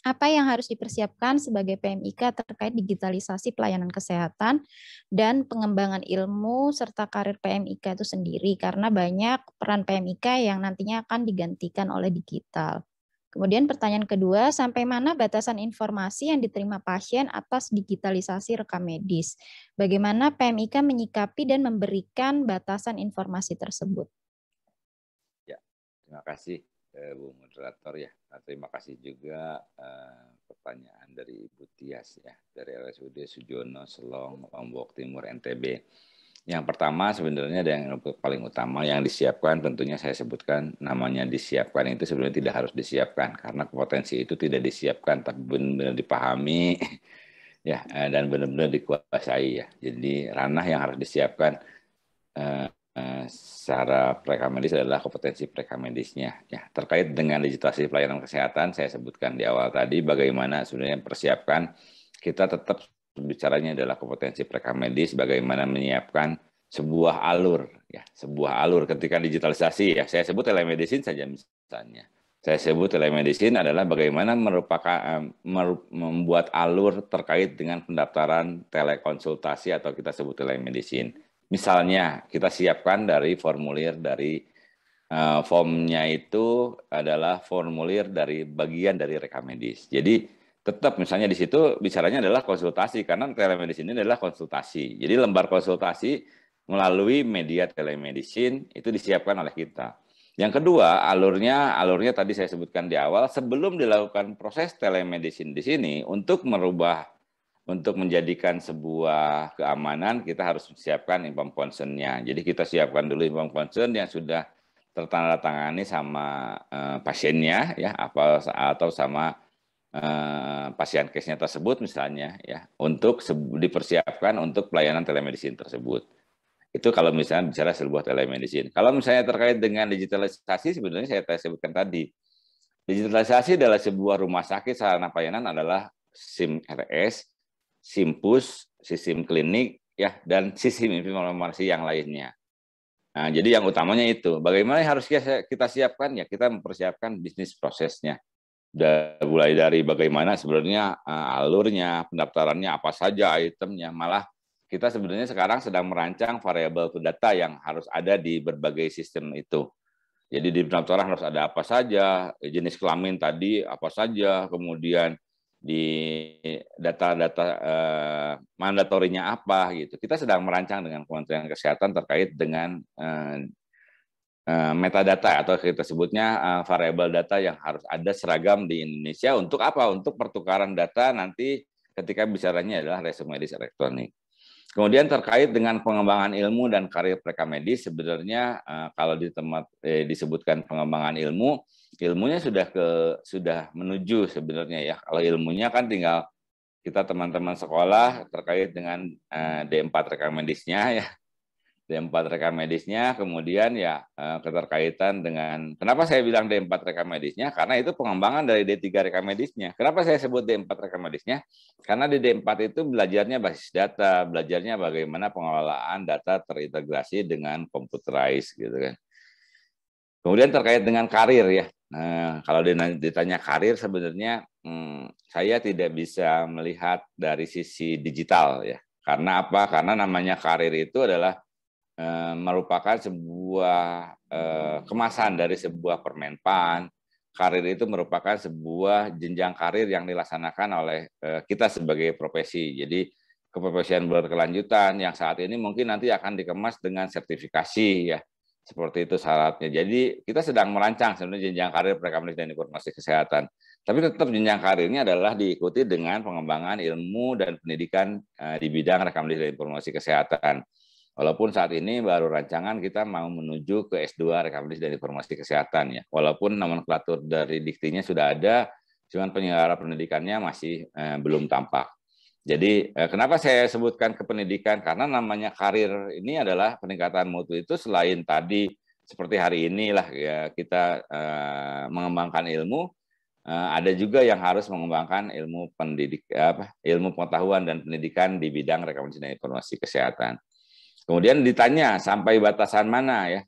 apa yang harus dipersiapkan sebagai PMIK terkait digitalisasi pelayanan kesehatan dan pengembangan ilmu serta karir PMIK itu sendiri, karena banyak peran PMIK yang nantinya akan digantikan oleh digital. Kemudian pertanyaan kedua, sampai mana batasan informasi yang diterima pasien atas digitalisasi rekam medis? Bagaimana PMIK menyikapi dan memberikan batasan informasi tersebut? Ya, terima kasih Bu Moderator ya. Terima kasih juga pertanyaan dari Ibu Tias ya, dari RSUD Sujono, Selong, Lombok Timur, NTB. Yang pertama sebenarnya ada yang paling utama yang disiapkan, tentunya saya sebutkan namanya disiapkan itu sebenarnya tidak harus disiapkan karena potensi itu tidak disiapkan tapi benar-benar dipahami ya dan benar-benar dikuasai ya. Jadi ranah yang harus disiapkan secara prekamedis adalah kompetensi prekamedisnya ya. Terkait dengan digitalisasi pelayanan kesehatan saya sebutkan di awal tadi bagaimana sebenarnya persiapkan, kita tetap bicaranya adalah kompetensi prekamedis, bagaimana menyiapkan sebuah alur ya, sebuah alur ketika digitalisasi ya. Saya sebut telemedicine saja misalnya. Saya sebut telemedicine adalah bagaimana membuat alur terkait dengan pendaftaran telekonsultasi atau kita sebut telemedicine. Misalnya kita siapkan dari formulir dari formnya itu adalah formulir dari bagian dari rekam medis. Jadi tetap misalnya di situ bicaranya adalah konsultasi karena telemedicine ini adalah konsultasi. Jadi lembar konsultasi melalui media telemedicine itu disiapkan oleh kita. Yang kedua, alurnya tadi saya sebutkan di awal, sebelum dilakukan proses telemedicine di sini untuk menjadikan sebuah keamanan kita harus siapkan inform consent-nya. Jadi kita siapkan dulu inform consent yang sudah tertandatangani sama pasiennya ya atau sama pasien case-nya tersebut misalnya ya untuk dipersiapkan untuk pelayanan telemedicine tersebut. Itu kalau misalnya bicara sebuah telemedicine. Kalau misalnya terkait dengan digitalisasi sebenarnya saya sebutkan tadi. Digitalisasi adalah sebuah rumah sakit sarana pelayanan adalah SIM RS, SIMPUS, sistem klinik ya dan sistem informasi yang lainnya. Nah, jadi yang utamanya itu bagaimana harus kita siapkan ya, kita mempersiapkan bisnis prosesnya. Mulai dari bagaimana sebenarnya alurnya, pendaftarannya apa saja itemnya, malah kita sebenarnya sekarang sedang merancang variabel data yang harus ada di berbagai sistem itu. Jadi di pendaftaran harus ada apa saja, jenis kelamin tadi apa saja, kemudian di data-data mandatorinya apa gitu. Kita sedang merancang dengan Kementerian Kesehatan terkait dengan metadata atau kita sebutnya variabel data yang harus ada seragam di Indonesia untuk apa? Untuk pertukaran data nanti ketika bicaranya adalah resume medis elektronik. Kemudian terkait dengan pengembangan ilmu dan karir prekamedis sebenarnya kalau di tempat disebutkan pengembangan ilmunya sudah menuju sebenarnya ya. Kalau ilmunya kan tinggal kita teman-teman sekolah terkait dengan D4 rekamedisnya ya. D4 rekam medisnya, kemudian ya keterkaitan dengan, kenapa saya bilang D4 rekam medisnya? Karena itu pengembangan dari D3 rekam medisnya. Kenapa saya sebut D4 rekam medisnya? Karena di D4 itu belajarnya basis data, belajarnya bagaimana pengelolaan data terintegrasi dengan computerized gitu kan. Kemudian terkait dengan karir ya. Nah, kalau ditanya karir sebenarnya saya tidak bisa melihat dari sisi digital ya. Karena apa? Karena namanya karir itu adalah merupakan sebuah kemasan dari sebuah permenpan. Karir itu merupakan sebuah jenjang karir yang dilaksanakan oleh kita sebagai profesi. Jadi keprofesian berkelanjutan yang saat ini mungkin nanti akan dikemas dengan sertifikasi ya. Seperti itu syaratnya. Jadi kita sedang merancang sebenarnya jenjang karir prekamedis dan informasi kesehatan. Tapi tetap jenjang karirnya adalah diikuti dengan pengembangan ilmu dan pendidikan di bidang rekamedis dan informasi kesehatan. Walaupun saat ini baru rancangan kita mau menuju ke S2 rekam medis dan informasi kesehatan ya. Walaupun nomenklatur dari diktinya sudah ada, cuman penyelenggara pendidikannya masih belum tampak. Jadi kenapa saya sebutkan ke pendidikan? Karena namanya karir ini adalah peningkatan mutu itu selain tadi seperti hari inilah ya kita mengembangkan ilmu, ada juga yang harus mengembangkan ilmu ilmu pengetahuan dan pendidikan di bidang rekam medis dan informasi kesehatan. Kemudian ditanya sampai batasan mana ya?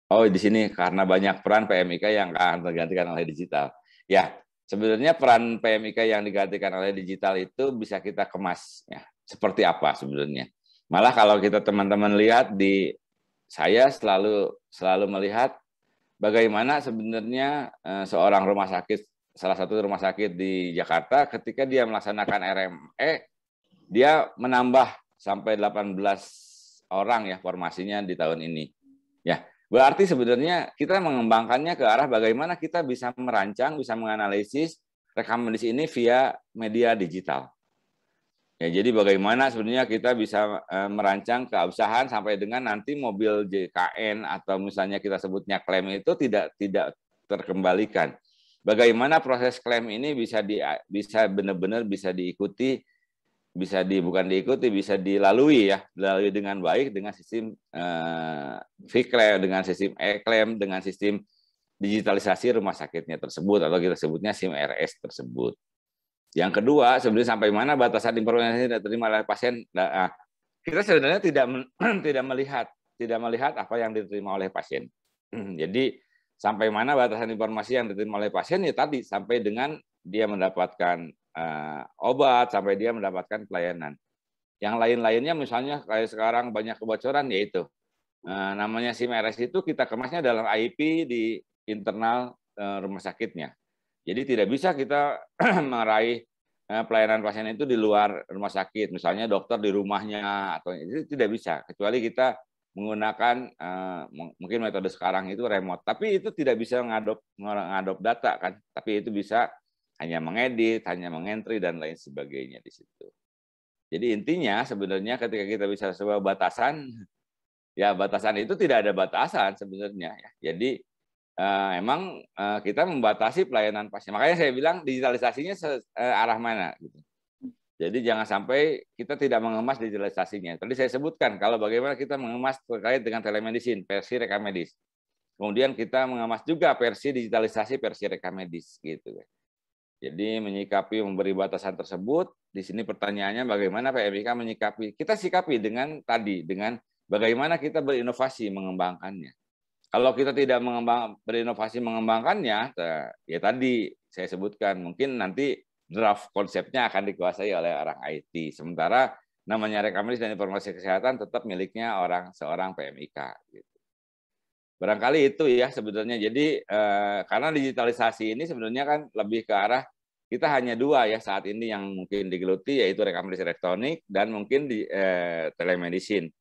Oh di sini karena banyak peran PMIK yang akan tergantikan oleh digital. Ya sebenarnya peran PMIK yang digantikan oleh digital itu bisa kita kemas ya. Seperti apa sebenarnya? Malah kalau kita teman-teman lihat saya selalu melihat bagaimana sebenarnya seorang rumah sakit, salah satu rumah sakit di Jakarta ketika dia melaksanakan RME dia menambah sampai 18 orang ya formasinya di tahun ini. Ya, berarti sebenarnya kita mengembangkannya ke arah bagaimana kita bisa merancang, bisa menganalisis rekam medis ini via media digital. Ya, jadi bagaimana sebenarnya kita bisa merancang keabsahan sampai dengan nanti mobil JKN atau misalnya kita sebutnya klaim itu tidak terkembalikan. Bagaimana proses klaim ini bisa benar-benar bisa diikuti, bukan diikuti, bisa dilalui ya, dilalui dengan baik dengan sistem V-Claim, dengan sistem e-Claim, dengan sistem digitalisasi rumah sakitnya tersebut atau kita sebutnya SIM-RS tersebut. Yang kedua, sebenarnya sampai mana batasan informasi yang diterima oleh pasien? Nah, kita sebenarnya tidak melihat apa yang diterima oleh pasien. Jadi sampai mana batasan informasi yang diterima oleh pasien ya tadi sampai dengan dia mendapatkan obat, sampai dia mendapatkan pelayanan. Yang lain-lainnya misalnya kayak sekarang banyak kebocoran yaitu namanya SIM-RS itu kita kemasnya dalam IP di internal rumah sakitnya. Jadi tidak bisa kita meraih pelayanan pasien itu di luar rumah sakit, misalnya dokter di rumahnya atau itu tidak bisa, kecuali kita menggunakan mungkin metode sekarang itu remote. Tapi itu tidak bisa ngadop data kan, tapi itu bisa hanya mengedit, hanya mengentry dan lain sebagainya di situ. Jadi intinya sebenarnya ketika kita bisa sebuah batasan, ya batasan itu tidak ada batasan sebenarnya ya. Jadi emang kita membatasi pelayanan pasien. Makanya saya bilang digitalisasinya arah mana gitu. Jadi jangan sampai kita tidak mengemas digitalisasinya. Tadi saya sebutkan kalau bagaimana kita mengemas terkait dengan telemedicine versi rekam medis. Kemudian kita mengemas juga versi digitalisasi versi rekam medis gitu. Jadi menyikapi memberi batasan tersebut, di sini pertanyaannya bagaimana PMIK menyikapi. Kita sikapi dengan bagaimana kita berinovasi mengembangkannya. Kalau kita tidak berinovasi mengembangkannya, ya tadi saya sebutkan, mungkin nanti draft konsepnya akan dikuasai oleh orang IT. Sementara namanya rekam medis dan informasi kesehatan tetap miliknya seorang PMIK. Gitu. Barangkali itu ya sebenarnya. Jadi karena digitalisasi ini sebenarnya kan lebih ke arah, kita hanya dua ya saat ini yang mungkin digeluti, yaitu rekam medis elektronik dan mungkin di telemedicine.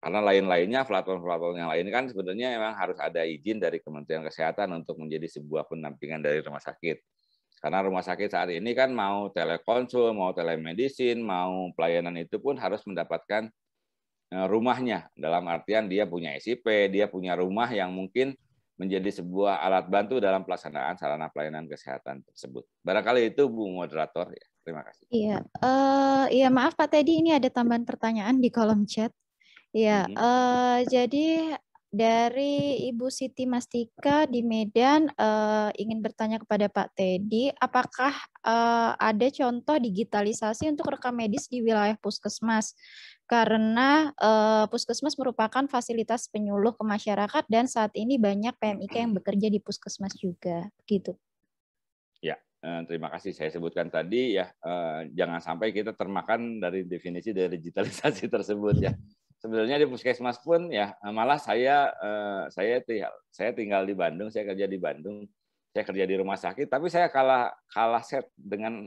Karena lain-lainnya, platform-platform yang lain kan sebenarnya memang harus ada izin dari Kementerian Kesehatan untuk menjadi sebuah pendampingan dari rumah sakit. Karena rumah sakit saat ini kan mau telekonsul, mau telemedicine, mau pelayanan itu pun harus mendapatkan rumahnya. Dalam artian dia punya SIP, dia punya rumah yang mungkin menjadi sebuah alat bantu dalam pelaksanaan sarana pelayanan kesehatan tersebut. Barangkali itu Bu Moderator ya. Terima kasih. Iya, maaf Pak Teddy, ini ada tambahan pertanyaan di kolom chat. Ya, jadi dari Ibu Siti Mastika di Medan ingin bertanya kepada Pak Teddy, apakah ada contoh digitalisasi untuk rekam medis di wilayah puskesmas? Karena puskesmas merupakan fasilitas penyuluh ke masyarakat dan saat ini banyak PMIK yang bekerja di puskesmas juga, gitu. Ya, terima kasih. Saya sebutkan tadi ya, jangan sampai kita termakan dari definisi dari digitalisasi tersebut ya. Sebenarnya di puskesmas pun ya, malah saya tinggal di Bandung, saya kerja di Bandung, saya kerja di rumah sakit, tapi saya kalah set dengan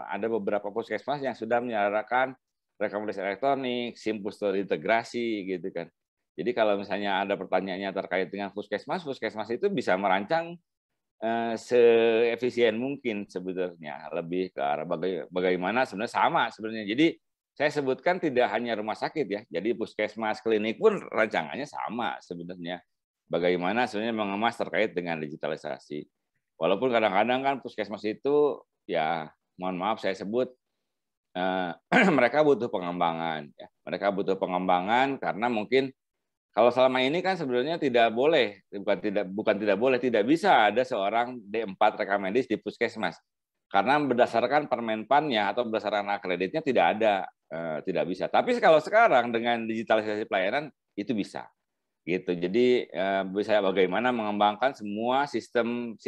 ada beberapa puskesmas yang sudah menyalurkan rekam medis elektronik, SIM-Pus terintegrasi gitu kan. Jadi kalau misalnya ada pertanyaannya terkait dengan puskesmas itu bisa merancang seefisien mungkin sebenarnya, lebih ke arah bagaimana sebenarnya sama sebenarnya. Jadi saya sebutkan tidak hanya rumah sakit ya, jadi puskesmas, klinik pun rancangannya sama sebenarnya. Bagaimana sebenarnya mengemas terkait dengan digitalisasi. Walaupun kadang-kadang kan puskesmas itu ya mohon maaf saya sebut mereka butuh pengembangan ya. Mereka butuh pengembangan karena mungkin kalau selama ini kan sebenarnya tidak boleh, tidak bisa ada seorang D4 rekam medis di puskesmas. Karena berdasarkan Permenpan-nya atau berdasarkan akreditnya tidak bisa. Tapi kalau sekarang dengan digitalisasi pelayanan itu bisa. Gitu. Jadi bisa bagaimana mengembangkan semua sistem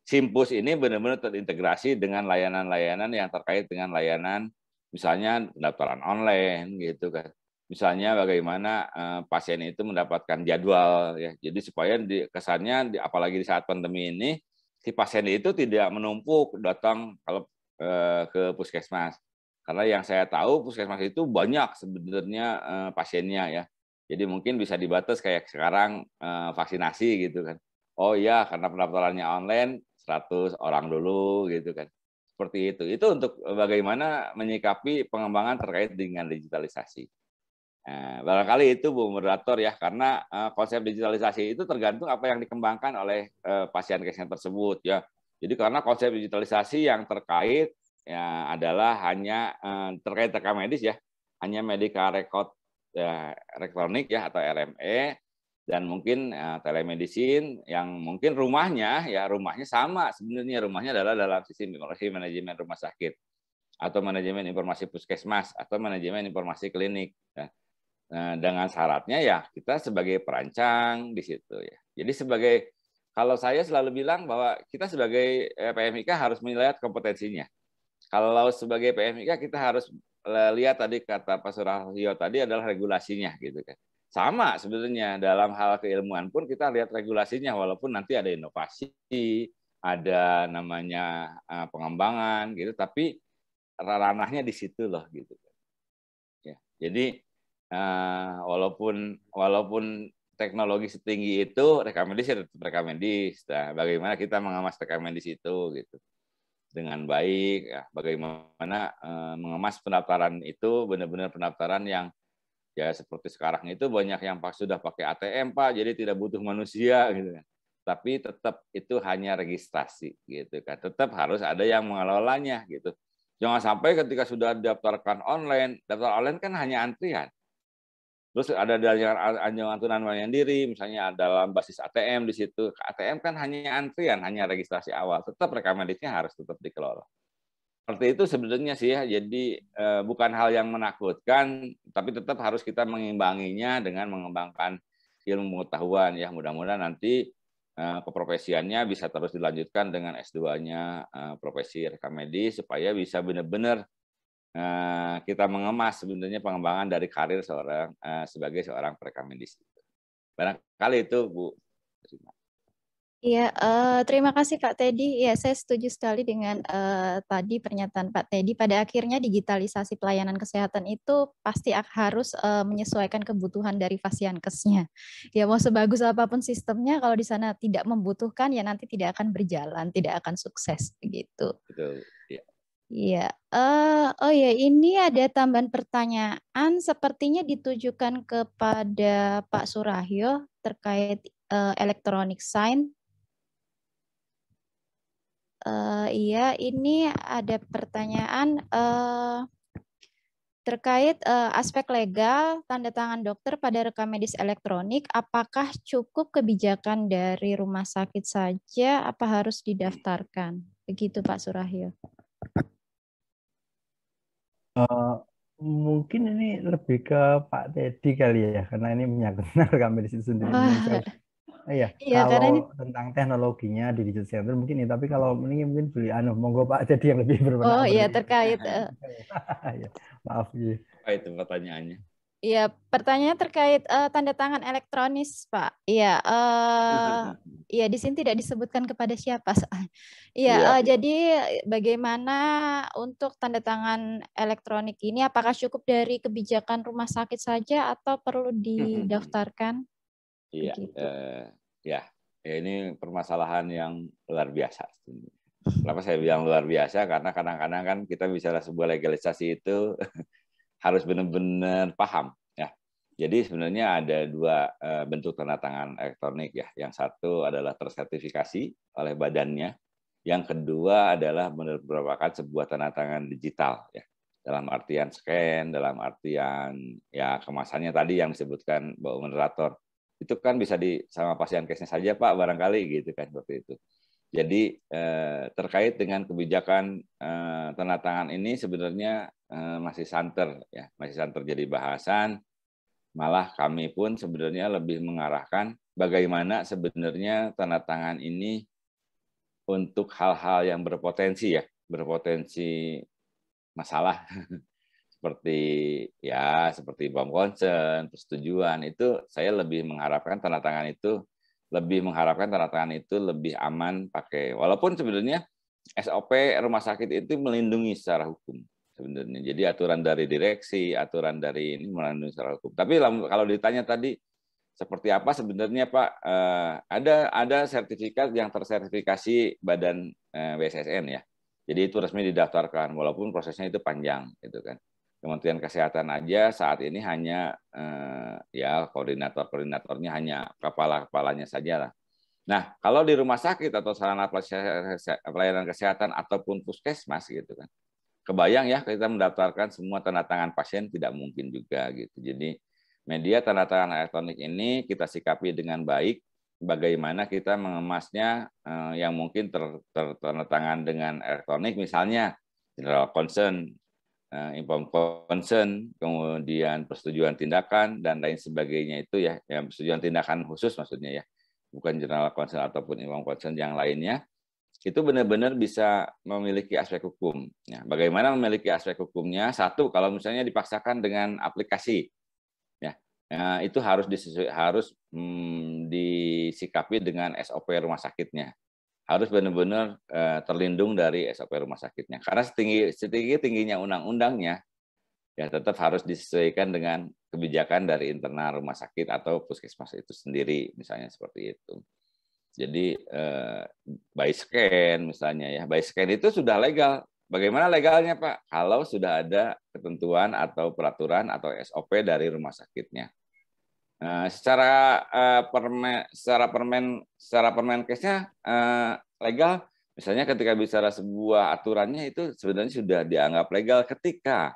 SIM-Pus ini benar-benar terintegrasi dengan layanan-layanan yang terkait dengan layanan misalnya pendaftaran online gitu kan. Misalnya bagaimana pasien itu mendapatkan jadwal ya. Jadi supaya kesannya apalagi di saat pandemi ini si pasien itu tidak menumpuk datang kalau ke puskesmas. Karena yang saya tahu puskesmas itu banyak sebenarnya pasiennya ya. Jadi mungkin bisa dibatas kayak sekarang vaksinasi gitu kan. Oh iya, karena pendaftarannya online 100 orang dulu gitu kan. Seperti itu. Itu untuk bagaimana menyikapi pengembangan terkait dengan digitalisasi. Nah, barangkali itu Bu Moderator ya, karena konsep digitalisasi itu tergantung apa yang dikembangkan oleh pasien case tersebut ya. Jadi karena konsep digitalisasi yang terkait ya adalah hanya terkait rekam medis ya, hanya medical record elektronik ya atau RME, dan mungkin telemedicine yang mungkin rumahnya sama sebenarnya, rumahnya adalah dalam sistem informasi manajemen rumah sakit atau manajemen informasi puskesmas atau manajemen informasi klinik ya. Nah, dengan syaratnya ya kita sebagai perancang di situ ya. Jadi kalau saya selalu bilang bahwa kita sebagai PMIK harus melihat kompetensinya. Kalau sebagai PMIK kita harus lihat tadi kata Pak Surahyo tadi adalah regulasinya gitu kan. Sama sebenarnya dalam hal keilmuan pun kita lihat regulasinya, walaupun nanti ada inovasi, ada namanya pengembangan gitu, tapi ranahnya di situ loh gitu. Ya, jadi walaupun teknologi setinggi itu, rekam medis ya tetap rekam medis. Nah, bagaimana kita mengemas rekam medis itu gitu dengan baik, ya, bagaimana mengemas pendaftaran itu benar-benar pendaftaran yang ya seperti sekarang itu banyak yang sudah pakai ATM Pak, jadi tidak butuh manusia gitu kan. Tapi tetap itu hanya registrasi gitu kan. Tetap harus ada yang mengelolanya gitu. Jangan sampai ketika sudah daftar online kan hanya antrian. Terus ada anjuran mandiri, misalnya dalam basis ATM di situ. ATM kan hanya antrian, hanya registrasi awal. Tetap rekam medisnya harus tetap dikelola. Seperti itu sebenarnya sih ya. Jadi bukan hal yang menakutkan, tapi tetap harus kita mengimbanginya dengan mengembangkan ilmu pengetahuan ya. Mudah-mudahan nanti keprofesiannya bisa terus dilanjutkan dengan S2-nya profesi rekam medis supaya bisa benar-benar kita mengemas sebenarnya pengembangan dari karir sebagai seorang perekam medis. Barangkali itu Bu. Iya, terima kasih Kak Teddy. Ya, saya setuju sekali dengan tadi pernyataan Pak Teddy. Pada akhirnya digitalisasi pelayanan kesehatan itu pasti harus menyesuaikan kebutuhan dari pasienkesnya. Ya, mau sebagus apapun sistemnya, kalau di sana tidak membutuhkan, ya nanti tidak akan berjalan, tidak akan sukses begitu. Betul. Ya. Iya, oh ya, ini ada tambahan pertanyaan sepertinya ditujukan kepada Pak Surahyo terkait electronic sign. Iya, ini ada pertanyaan terkait aspek legal tanda tangan dokter pada rekam medis elektronik. Apakah cukup kebijakan dari rumah sakit saja? Apa harus didaftarkan? Begitu Pak Surahyo. Mungkin ini lebih ke Pak Teddy kali ya, karena ini menyangkut rekam medis itu sendiri. Iya, karena ini tentang teknologinya di digital center mungkin ini, tapi kalau ini mungkin beli monggo Pak Teddy yang lebih berwenang. Oh iya, terkait ya, maaf ya. Itu pertanyaannya. Iya, pertanyaannya terkait tanda tangan elektronis, Pak. Iya, iya di sini tidak disebutkan kepada siapa. Iya, jadi bagaimana untuk tanda tangan elektronik ini? Apakah cukup dari kebijakan rumah sakit saja atau perlu didaftarkan? Iya, ya ini permasalahan yang luar biasa. Kenapa saya bilang luar biasa? Karena kadang-kadang kan kita bicara sebuah legalisasi itu harus benar-benar paham ya. Jadi sebenarnya ada dua bentuk tanda tangan elektronik ya. Yang satu adalah tersertifikasi oleh badannya. Yang kedua adalah merupakan sebuah tanda tangan digital ya. Dalam artian scan, dalam artian ya kemasannya tadi yang disebutkan Mbak Moderator. Itu kan bisa sama pasien case-nya saja Pak barangkali gitu kan, seperti itu. Jadi terkait dengan kebijakan tanda tangan ini sebenarnya masih santer ya, masih santer jadi bahasan. Malah kami pun sebenarnya lebih mengarahkan bagaimana sebenarnya tanda tangan ini untuk hal-hal yang berpotensi ya, berpotensi masalah seperti bom konsen, persetujuan itu saya lebih mengharapkan tanda tangan itu lebih aman pakai. Walaupun sebenarnya SOP rumah sakit itu melindungi secara hukum sebenarnya. Jadi aturan dari direksi, aturan dari ini melindungi secara hukum. Tapi kalau ditanya tadi seperti apa sebenarnya Pak, ada sertifikat yang tersertifikasi Badan BSSN ya. Jadi itu resmi didaftarkan, walaupun prosesnya itu panjang, gitu kan. Kementerian Kesehatan aja saat ini hanya ya koordinatornya hanya kepala-kepalanya saja lah. Nah, kalau di rumah sakit atau sarana pelayanan kesehatan ataupun puskesmas gitu kan, kebayang ya kita mendaftarkan semua tanda tangan pasien tidak mungkin juga gitu. Jadi media tanda tangan elektronik ini kita sikapi dengan baik. Bagaimana kita mengemasnya yang mungkin tanda tangan dengan elektronik, misalnya general concern, inform consent, kemudian persetujuan tindakan dan lain sebagainya itu ya, persetujuan tindakan khusus maksudnya ya, bukan general concern ataupun inform consent yang lainnya, itu benar-benar bisa memiliki aspek hukum. Ya, bagaimana memiliki aspek hukumnya? Satu, kalau misalnya dipaksakan dengan aplikasi, ya, itu harus disikapi dengan SOP rumah sakitnya. Harus benar-benar terlindung dari SOP rumah sakitnya. Karena setinggi-tingginya undang-undangnya, ya tetap harus disesuaikan dengan kebijakan dari internal rumah sakit atau puskesmas itu sendiri, misalnya seperti itu. Jadi by scan misalnya ya, by scan itu sudah legal. Bagaimana legalnya Pak? Kalau sudah ada ketentuan atau peraturan atau SOP dari rumah sakitnya. Secara Permenkesnya legal, misalnya ketika bicara sebuah aturannya itu sebenarnya sudah dianggap legal ketika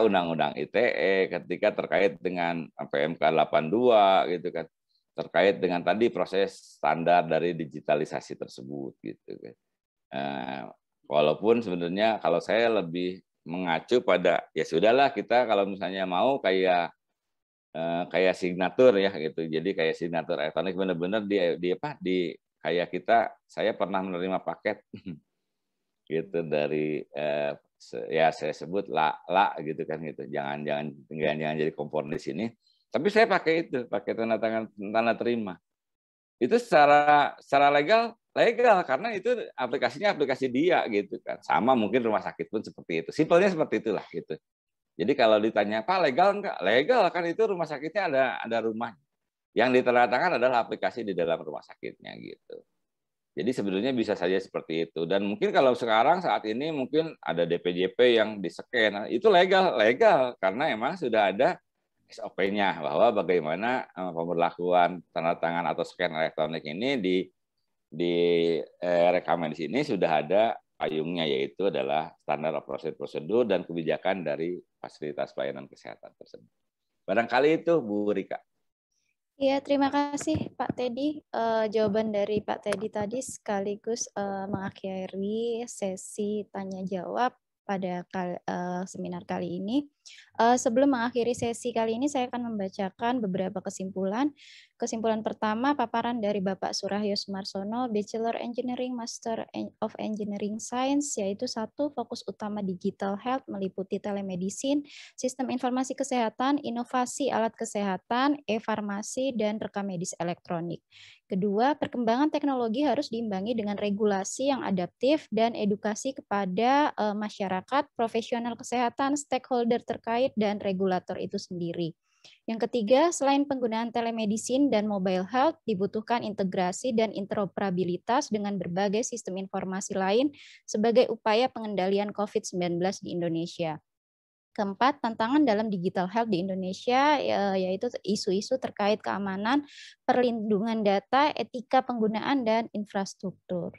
Undang-Undang ITE, ketika terkait dengan PMK 82 gitu kan, terkait dengan tadi proses standar dari digitalisasi tersebut gitu kan. Walaupun sebenarnya kalau saya lebih mengacu pada ya sudahlah kita kalau misalnya mau kayak signatur ya gitu. Jadi kayak signatur elektronik benar-benar kayak saya pernah menerima paket gitu dari ya saya sebut la gitu kan gitu. Jangan jadi kompor di sini. Tapi saya pakai tanda terima. Itu secara legal karena itu aplikasinya aplikasi dia gitu kan. Sama mungkin rumah sakit pun seperti itu. Simpelnya seperti itulah gitu. Jadi kalau ditanya, Pak legal enggak? Legal kan itu rumah sakitnya ada rumahnya. Yang ditandatangan adalah aplikasi di dalam rumah sakitnya gitu. Jadi sebenarnya bisa saja seperti itu. Dan mungkin kalau sekarang saat ini mungkin ada DPJP yang di-scan. Itu legal karena emang sudah ada SOP-nya bahwa bagaimana pemberlakuan tanda tangan atau scan elektronik ini di rekaman di sini sudah ada payungnya, yaitu adalah standar operasi prosedur dan kebijakan dari fasilitas pelayanan kesehatan tersebut. Barangkali itu Bu Rika. Iya, terima kasih Pak Teddy. Jawaban dari Pak Teddy tadi sekaligus mengakhiri sesi tanya jawab pada seminar kali ini. Sebelum mengakhiri sesi kali ini, saya akan membacakan beberapa kesimpulan. Kesimpulan pertama, paparan dari Bapak Surahyo Sumarsono, Bachelor Engineering, Master of Engineering Science, yaitu 1. Fokus utama digital health meliputi telemedicine, sistem informasi kesehatan, inovasi alat kesehatan, e-farmasi, dan rekam medis elektronik. Kedua, perkembangan teknologi harus diimbangi dengan regulasi yang adaptif dan edukasi kepada masyarakat, profesional kesehatan, stakeholder terkait, dan regulator itu sendiri. Yang ketiga, selain penggunaan telemedicine dan mobile health, dibutuhkan integrasi dan interoperabilitas dengan berbagai sistem informasi lain sebagai upaya pengendalian COVID-19 di Indonesia. Keempat, tantangan dalam digital health di Indonesia yaitu isu-isu terkait keamanan, perlindungan data, etika penggunaan, dan infrastruktur.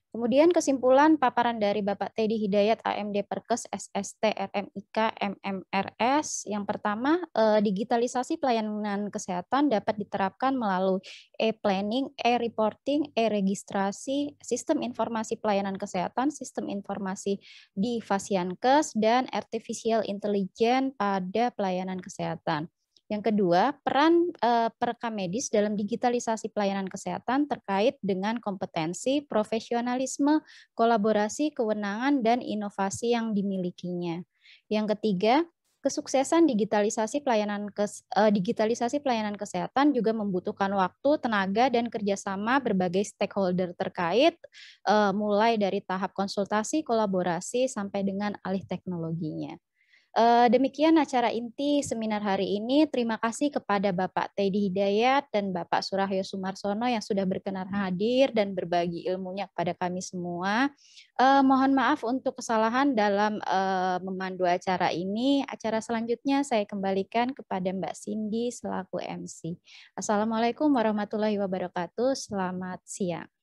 Kemudian kesimpulan paparan dari Bapak Teddy Hidayat, AMD Perkes, SST, RMIK, MMRS. Yang pertama, digitalisasi pelayanan kesehatan dapat diterapkan melalui e-planning, e-reporting, e-registrasi, sistem informasi pelayanan kesehatan, sistem informasi di Fasiankes, dan artificial intelligence pada pelayanan kesehatan. Yang kedua, peran perekam medis dalam digitalisasi pelayanan kesehatan terkait dengan kompetensi, profesionalisme, kolaborasi, kewenangan, dan inovasi yang dimilikinya. Yang ketiga, kesuksesan digitalisasi pelayanan kesehatan juga membutuhkan waktu, tenaga, dan kerjasama berbagai stakeholder terkait, mulai dari tahap konsultasi, kolaborasi, sampai dengan alih teknologinya. Demikian acara inti seminar hari ini. Terima kasih kepada Bapak Teddy Hidayat dan Bapak Surahyo Sumarsono yang sudah berkenan hadir dan berbagi ilmunya kepada kami semua. Mohon maaf untuk kesalahan dalam memandu acara ini. Acara selanjutnya saya kembalikan kepada Mbak Cindy selaku MC. Assalamualaikum warahmatullahi wabarakatuh. Selamat siang.